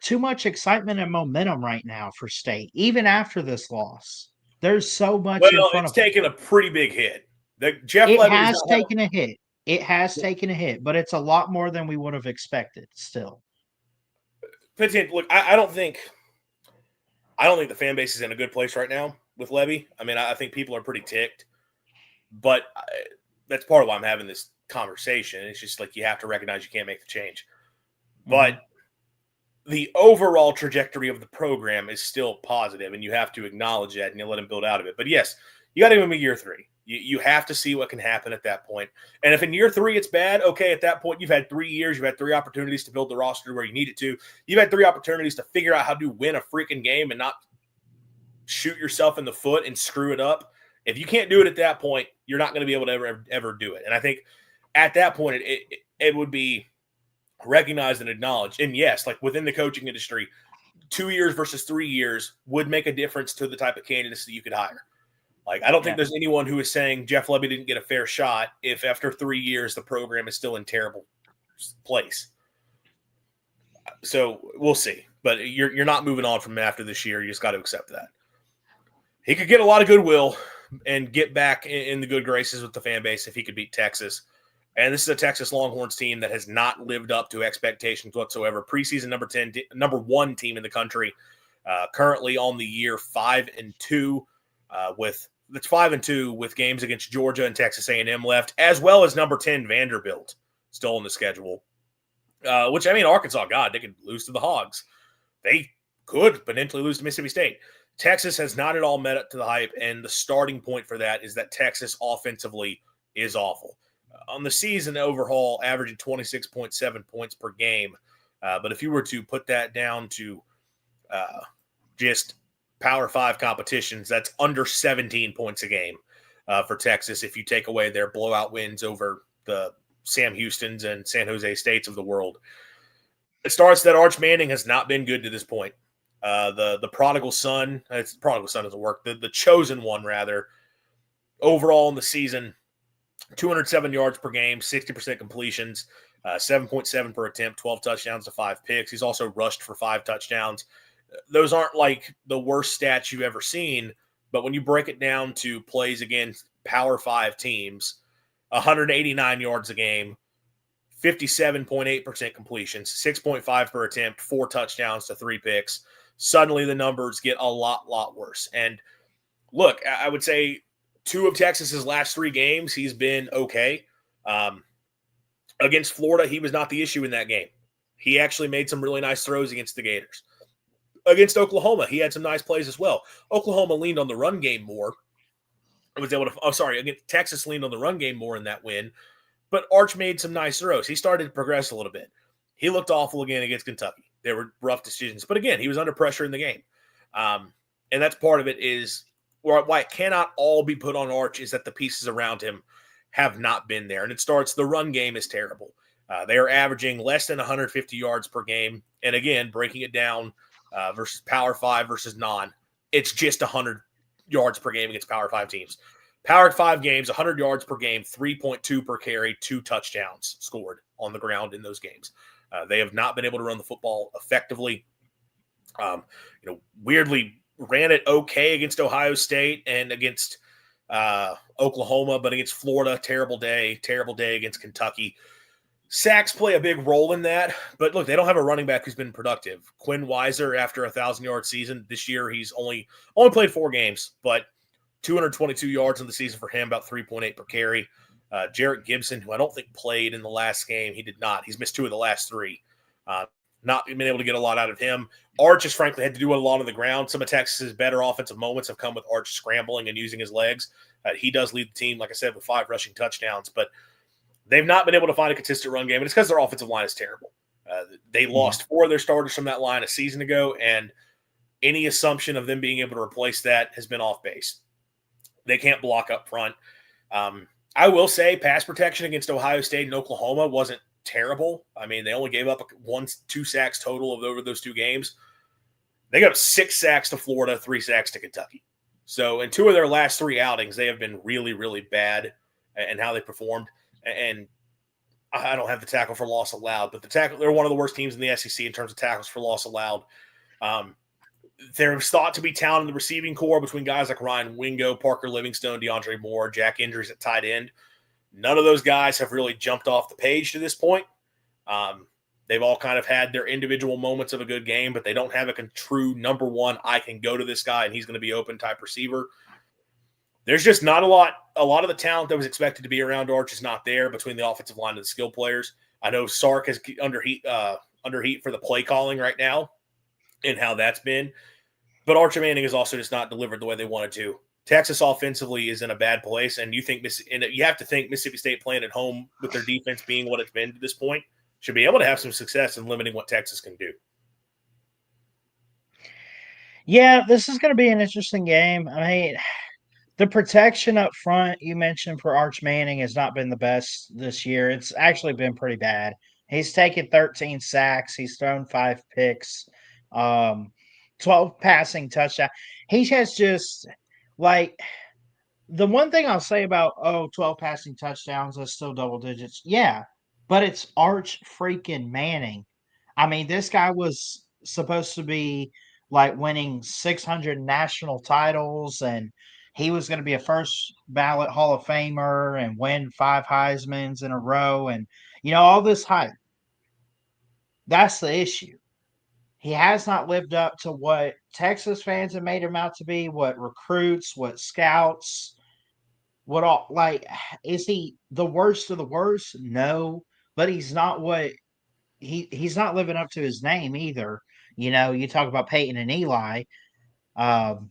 too much excitement and momentum right now for State, even after this loss. There's so much in front of It's taken a pretty big hit. It has taken a hit. It has taken a hit, but it's a lot more than we would have expected still. Look, I don't think the fan base is in a good place right now with Lebby. I mean, I think people are pretty ticked, but that's part of why I'm having this conversation. It's just like you have to recognize you can't make the change. But the overall trajectory of the program is still positive, and you have to acknowledge that, and you let him build out of it. But yes, you got to give him a year 3. You have to see what can happen at that point. And if in year 3 it's bad, okay, at that point you've had 3 years, you've had 3 opportunities to build the roster where you need it to. You've had 3 opportunities to figure out how to win a freaking game and not shoot yourself in the foot and screw it up. If you can't do it at that point, you're not going to be able to ever do it. And I think at that point it would be recognized and acknowledged. And yes, like within the coaching industry, 2 years versus 3 years would make a difference to the type of candidates that you could hire. Like, I don't think there's anyone who is saying Jeff Lebby didn't get a fair shot if after 3 years the program is still in terrible place. So we'll see. But you're not moving on from after this year. You just got to accept that. He could get a lot of goodwill and get back in the good graces with the fan base if he could beat Texas. And this is a Texas Longhorns team that has not lived up to expectations whatsoever. Preseason number 1 team in the country, currently on the year 5-2, with 5-2 with games against Georgia and Texas A&M left, as well as number 10 Vanderbilt still on the schedule. Which, I mean, Arkansas, God, they could lose to the Hogs. They could potentially lose to Mississippi State. Texas has not at all met up to the hype, and the starting point for that is that Texas offensively is awful. On the season overall, averaging 26.7 points per game. But if you were to put that down to just Power 5 competitions, that's under 17 points a game for Texas if you take away their blowout wins over the Sam Houstons and San Jose States of the world. It starts that Arch Manning has not been good to this point. The prodigal son, prodigal son doesn't work, the chosen one, rather, overall in the season, 207 yards per game, 60% completions, 7.7 per attempt, 12 touchdowns to 5 picks. He's also rushed for 5 touchdowns. Those aren't like the worst stats you've ever seen, but when you break it down to plays against Power 5 teams, 189 yards a game, 57.8% completions, 6.5 per attempt, 4 touchdowns to 3 picks. Suddenly the numbers get a lot worse. And look, I would say 2 of Texas's last 3 games, he's been okay. Against Florida, he was not the issue in that game. He actually made some really nice throws against the Gators. Against Oklahoma, he had some nice plays as well. Oklahoma leaned on the run game more. Against Texas leaned on the run game more in that win. But Arch made some nice throws. He started to progress a little bit. He looked awful again against Kentucky. There were rough decisions. But again, he was under pressure in the game. And that's part of it is why it cannot all be put on Arch is that the pieces around him have not been there. And it starts, the run game is terrible. They are averaging less than 150 yards per game. And again, breaking it down versus Power 5 versus non, it's just 100 yards per game against Power 5 teams. Power 5 games, 100 yards per game, 3.2 per carry, 2 touchdowns scored on the ground in those games. They have not been able to run the football effectively. Weirdly ran it okay against Ohio State and against Oklahoma, but against Florida, terrible day against Kentucky. Sacks play a big role in that, but look, they don't have a running back who's been productive. Quinn Weiser, after a 1,000-yard season this year, he's only played 4 games, but 222 yards in the season for him, about 3.8 per carry. Jarrett Gibson, who I don't think played in the last game, he did not. He's missed 2 of the last 3. Not been able to get a lot out of him. Arch has frankly had to do a lot on the ground. Some of Texas's better offensive moments have come with Arch scrambling and using his legs. He does lead the team, like I said, with 5 rushing touchdowns, but they've not been able to find a consistent run game, and it's because their offensive line is terrible. They lost 4 of their starters from that line a season ago, and any assumption of them being able to replace that has been off base. They can't block up front. I will say pass protection against Ohio State and Oklahoma wasn't terrible. I mean, they only gave up 2 sacks total over those 2 games. They got 6 sacks to Florida, 3 sacks to Kentucky. So in 2 of their last 3 outings, they have been really, really bad in how they performed. And I don't have the tackle for loss allowed, but they're one of the worst teams in the SEC in terms of tackles for loss allowed. There's thought to be talent in the receiving core between guys like Ryan Wingo, Parker Livingstone, DeAndre Moore, Jack Injuries at tight end. None of those guys have really jumped off the page to this point. They've all kind of had their individual moments of a good game, but they don't have a true number one, I can go to this guy and he's going to be open type receiver. There's just not a lot. A lot of the talent that was expected to be around Arch is not there between the offensive line and the skill players. I know Sark is under heat for the play calling right now and how that's been. But Archer Manning has also just not delivered the way they wanted to. Texas offensively is in a bad place, and you have to think Mississippi State playing at home with their defense being what it's been to this point should be able to have some success in limiting what Texas can do. Yeah, this is going to be an interesting game. I mean, the protection up front you mentioned for Arch Manning has not been the best this year. It's actually been pretty bad. He's taken 13 sacks. He's thrown 5 picks, 12 passing touchdowns. He has just like the one thing I'll say about 12 passing touchdowns, that's still double digits. Yeah, but it's Arch freaking Manning. I mean, this guy was supposed to be like winning 600 national titles, and he was going to be a first ballot Hall of Famer and win 5 Heismans in a row, and all this hype. That's the issue. He has not lived up to what Texas fans have made him out to be, what recruits, what scouts, what all. Like, is he the worst of the worst? No, but he's not what he's not living up to his name either. You talk about Peyton and Eli, um,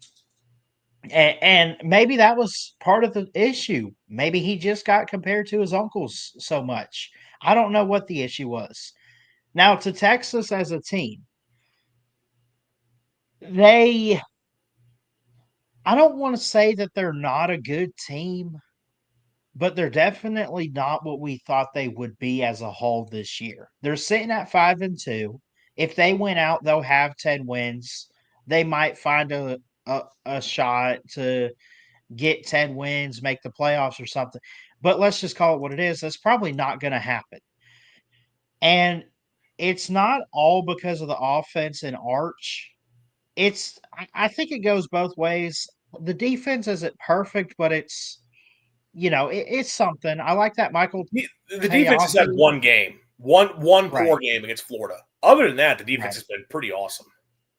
and maybe that was part of the issue. Maybe he just got compared to his uncles so much. I don't know what the issue was. Now, to Texas as a team, I don't want to say that they're not a good team, but they're definitely not what we thought they would be as a whole this year. They're sitting at 5-2. If they win out, they'll have 10 wins. They might find a shot to get 10 wins, make the playoffs or something. But let's just call it what it is. That's probably not going to happen. And it's not all because of the offense and Arch. I think it goes both ways. The defense isn't perfect, but it's something. I like that Michael The defense has had Tayafi. one game, one Right, poor game against Florida. Other than that, the defense right. has been pretty awesome.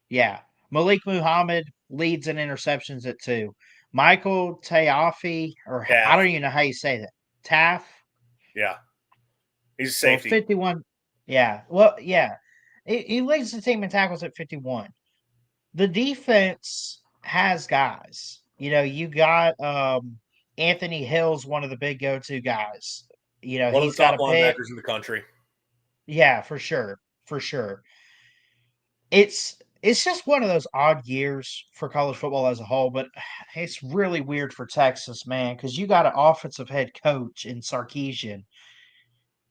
Yeah. Malik Muhammad leads in interceptions at 2. Michael Tayafi, or I Taff, don't even know how you say that. Taff. yeah, he's a Well, safety. 51. Yeah. Well, yeah. He leads the team in tackles at 51. The defense has guys. You got Anthony Hill's one of the big go-to guys. One of He's the got top a pick. linebackers in the country. Yeah, for sure. For sure. It's just one of those odd years for college football as a whole, but it's really weird for Texas, man, because you got an offensive head coach in Sarkisian.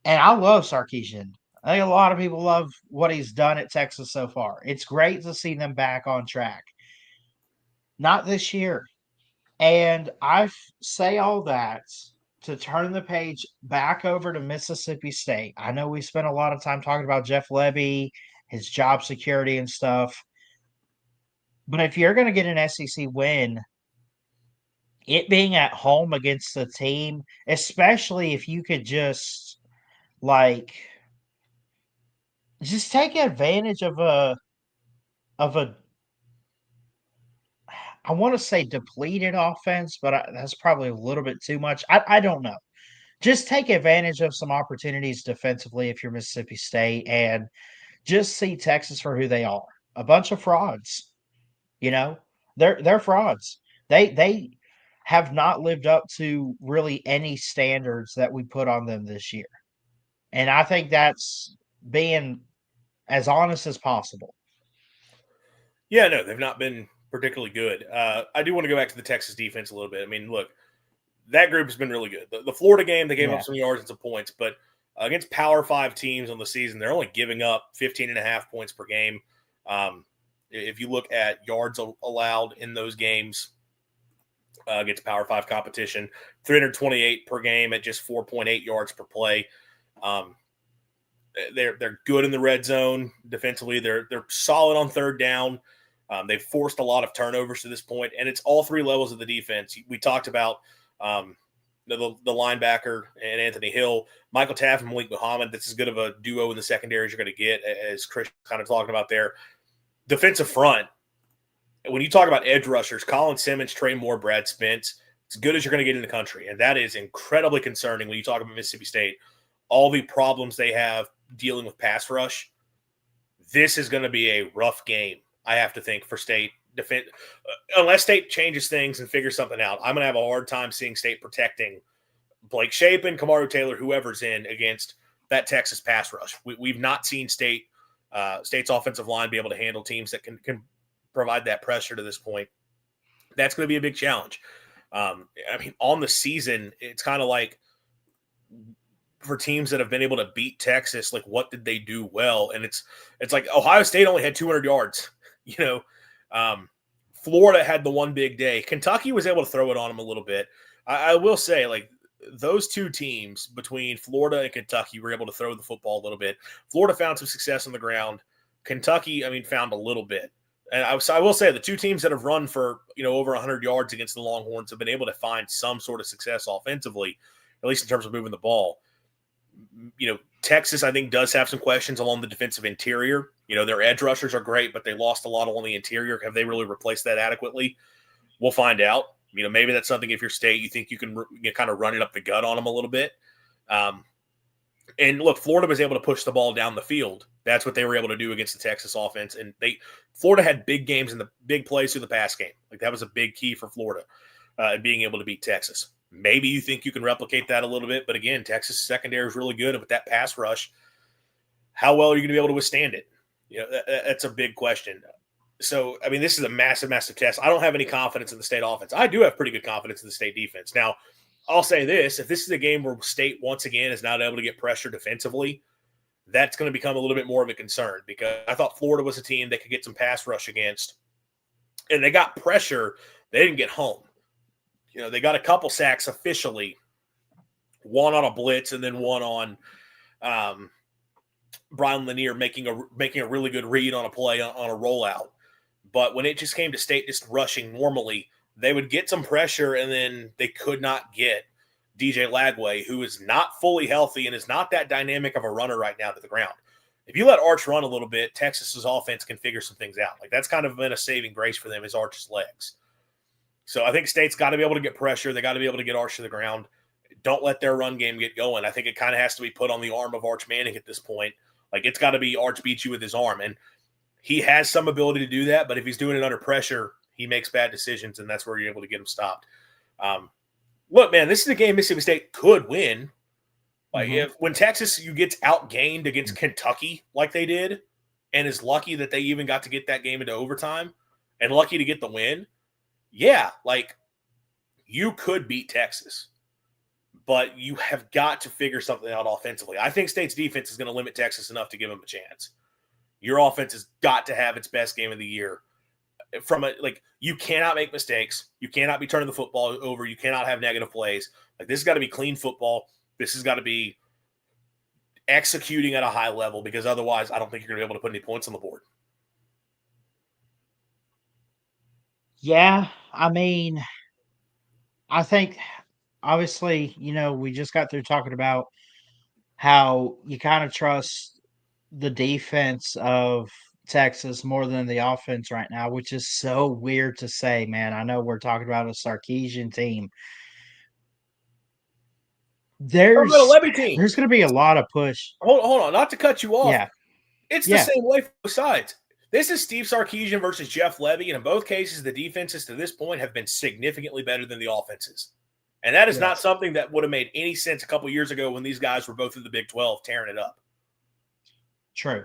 And I love Sarkisian. I think a lot of people love what he's done at Texas so far. It's great to see them back on track. Not this year. And say all that to turn the page back over to Mississippi State. I know we spent a lot of time talking about Jeff Lebby, his job security and stuff. But if you're going to get an SEC win, it being at home against the team, especially if you could like just take advantage of a I want to say depleted offense, but that's probably a little bit too much. I don't know. Just take advantage of some opportunities defensively if you're Mississippi State and just see Texas for who they are. A bunch of frauds. You know, they're frauds. They have not lived up to really any standards that we put on them this year. And I think that's being as honest as possible. Yeah, no, they've not been particularly good. I do want to go back to the Texas defense a little bit. I mean, look, that group has been really good. The Florida game, they gave up Yeah. some yards and some points, but against Power 5 teams on the season, they're only giving up 15.5 points per game. If you look at yards allowed in those games against Power 5 competition, 328 per game at just 4.8 yards per play. They're good in the red zone defensively. They're solid on third down. They've forced a lot of turnovers to this point, and it's all 3 levels of the defense. We talked about the linebacker, and Anthony Hill. Michael Taft and Malik Muhammad, that's as good of a duo in the secondary as you're going to get, as Chris kind of talking about there. Defensive front, when you talk about edge rushers, Colin Simmons, Trey Moore, Brad Spence, as good as you're going to get in the country. And that is incredibly concerning when you talk about Mississippi State. All the problems they have dealing with pass rush, this is going to be a rough game, I have to think, for State defense. Unless State changes things and figures something out, I'm going to have a hard time seeing State protecting Blake Shapen, Kamaru Taylor, whoever's in against that Texas pass rush. We've not seen State's offensive line be able to handle teams that can provide that pressure to this point. That's going to be a big challenge. I mean, on the season, it's kind of like for teams that have been able to beat Texas, like what did they do well? And it's like Ohio State only had 200 yards. Florida had the one big day. Kentucky was able to throw it on them a little bit. I will say, like, those two teams between Florida and Kentucky were able to throw the football a little bit. Florida found some success on the ground. Kentucky, I mean, found a little bit. And I will say the two teams that have run for, over 100 yards against the Longhorns have been able to find some sort of success offensively, at least in terms of moving the ball. Texas, I think, does have some questions along the defensive interior. Their edge rushers are great, but they lost a lot along the interior. Have they really replaced that adequately? We'll find out. Maybe that's something if you're State, you think you can kind of run it up the gut on them a little bit. And look, Florida was able to push the ball down the field. That's what they were able to do against the Texas offense. And Florida had big games in the big plays through the pass game. Like that was a big key for Florida being able to beat Texas. Maybe you think you can replicate that a little bit. But again, Texas secondary is really good. And with that pass rush, how well are you going to be able to withstand it? That's a big question. So, I mean, this is a massive, massive test. I don't have any confidence in the State offense. I do have pretty good confidence in the State defense. Now, I'll say this. If this is a game where State, once again, is not able to get pressure defensively, that's going to become a little bit more of a concern because I thought Florida was a team they could get some pass rush against. And they got pressure. They didn't get home. They got a couple sacks officially, one on a blitz and then one on Brian Lanier making a really good read on a play on a rollout. But when it just came to State just rushing normally, they would get some pressure and then they could not get DJ Lagway, who is not fully healthy and is not that dynamic of a runner right now to the ground. If you let Arch run a little bit, Texas's offense can figure some things out. Like that's kind of been a saving grace for them is Arch's legs. So I think State's got to be able to get pressure. They got to be able to get Arch to the ground. Don't let their run game get going. I think it kind of has to be put on the arm of Arch Manning at this point. Like it's got to be Arch beats you with his arm. And he has some ability to do that, but if he's doing it under pressure, he makes bad decisions, and that's where you're able to get him stopped. Look, man, this is a game Mississippi State could win. Like when Texas you gets outgained against Kentucky like they did, and is lucky that they even got to get that game into overtime, and lucky to get the win. Yeah, like you could beat Texas, but you have got to figure something out offensively. I think State's defense is going to limit Texas enough to give them a chance. Your offense has got to have its best game of the year. You cannot make mistakes. You cannot be turning the football over. You cannot have negative plays. Like this has got to be clean football. This has got to be executing at a high level because otherwise I don't think you're going to be able to put any points on the board. Yeah, I mean, I think obviously, we just got through talking about how you kind of trust the defense of Texas more than the offense right now, which is so weird to say, man. I know we're talking about a Sarkisian team. There's Lebby team. There's going to be a lot of push. Hold on, not to cut you off. Yeah, it's the same way for both sides. This is Steve Sarkisian versus Jeff Lebby, and in both cases, the defenses to this point have been significantly better than the offenses. And that is not something that would have made any sense a couple years ago when these guys were both in the Big 12 tearing it up. True.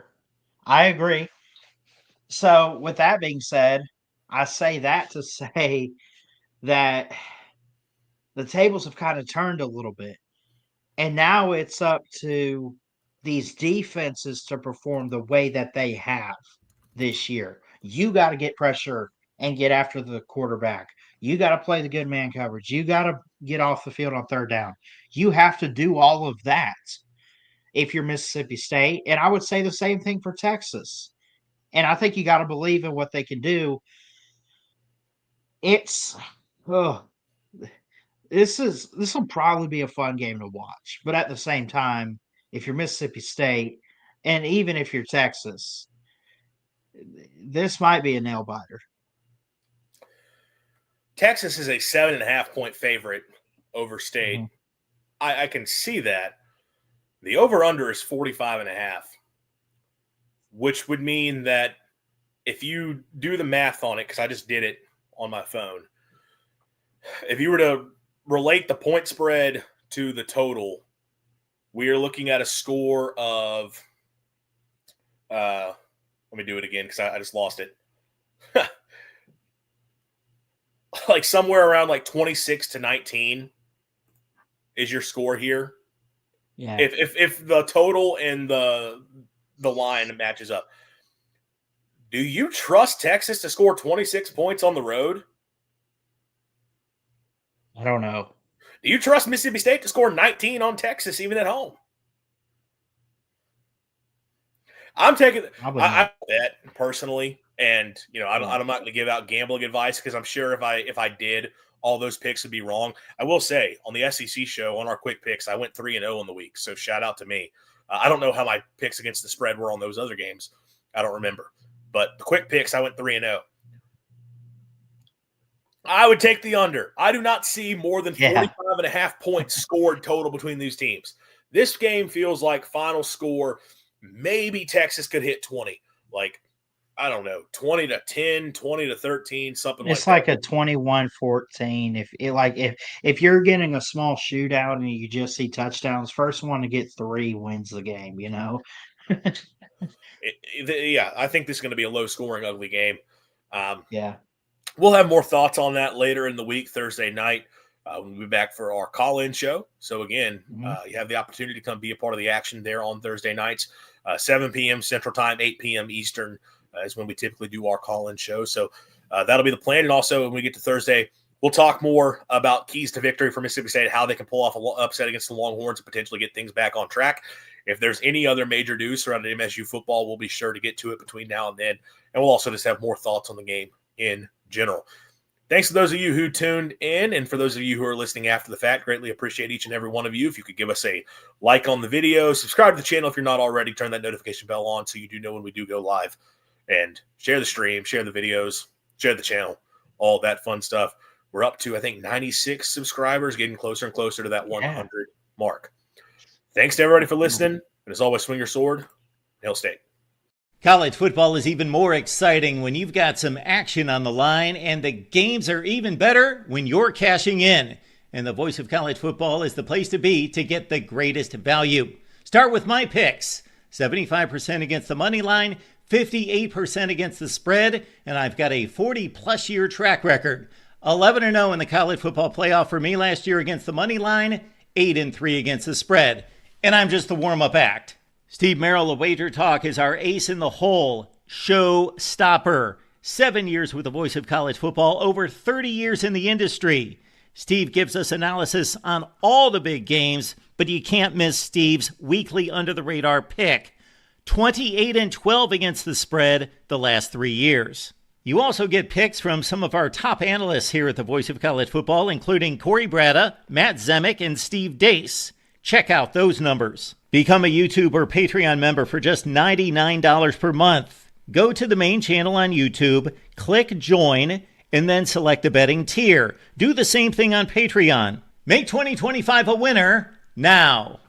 I agree. So, with that being said, I say that to say that the tables have kind of turned a little bit. And now it's up to these defenses to perform the way that they have this year. You got to get pressure and get after the quarterback. You got to play the good man coverage. You got to get off the field on third down. You have to do all of that if you're Mississippi State. And I would say the same thing for Texas. And I think you got to believe in what they can do. It's this will probably be a fun game to watch. But at the same time, if you're Mississippi State, and even if you're Texas, this might be a nail biter. Texas is a 7.5-point favorite over State. Mm-hmm. I can see that. The over-under is 45.5, which would mean that if you do the math on it, because I just did it on my phone, if you were to relate the point spread to the total, we are looking at a score of let me do it again because I just lost it. Like somewhere around like 26-19 is your score here. Yeah. If the total and the line matches up. Do you trust Texas to score 26 points on the road? I don't know. Do you trust Mississippi State to score 19 on Texas even at home? I'm taking I bet personally, and I'm not going to give out gambling advice because I'm sure if I did, all those picks would be wrong. I will say on the SEC show on our quick picks, I went 3-0 on the week, so shout out to me. I don't know how my picks against the spread were on those other games. I don't remember, but the quick picks I went 3-0. I would take the under. I do not see more than 45.5 points scored total between these teams. This game feels like final score. Maybe Texas could hit 20. Like, I don't know, 20-10, 20-13, something like that. It's like a 21-14. If you're getting a small shootout and you just see touchdowns, first one to get 3 wins the game, Yeah, I think this is going to be a low-scoring, ugly game. Yeah. We'll have more thoughts on that later in the week, Thursday night. We'll be back for our call-in show. So, again, you have the opportunity to come be a part of the action there on Thursday nights. 7 p.m. Central Time, 8 p.m. Eastern is when we typically do our call-in show. So that'll be the plan. And also, when we get to Thursday, we'll talk more about keys to victory for Mississippi State, how they can pull off an upset against the Longhorns and potentially get things back on track. If there's any other major news surrounding MSU football, we'll be sure to get to it between now and then. And we'll also just have more thoughts on the game in general. Thanks to those of you who tuned in, and for those of you who are listening after the fact, greatly appreciate each and every one of you. If you could give us a like on the video, subscribe to the channel if you're not already, turn that notification bell on so you do know when we do go live, and share the stream, share the videos, share the channel, all that fun stuff. We're up to, I think, 96 subscribers, getting closer and closer to that 100 mark. Thanks to everybody for listening, and as always, swing your sword, Hail State. College football is even more exciting when you've got some action on the line, and the games are even better when you're cashing in. And the Voice of College Football is the place to be to get the greatest value. Start with my picks. 75% against the money line, 58% against the spread, and I've got a 40-plus year track record. 11-0 in the college football playoff for me last year against the money line, 8-3 against the spread. And I'm just the warm-up act. Steve Merrill of Wager Talk is our ace in the hole, show stopper. 7 years with the Voice of College Football, over 30 years in the industry. Steve gives us analysis on all the big games, but you can't miss Steve's weekly under-the-radar pick. 28-12 against the spread the last 3 years. You also get picks from some of our top analysts here at the Voice of College Football, including Corey Bratta, Matt Zemek, and Steve Dace. Check out those numbers. Become a YouTube or Patreon member for just $99 per month. Go to the main channel on YouTube, click join, and then select a betting tier. Do the same thing on Patreon. Make 2025 a winner now.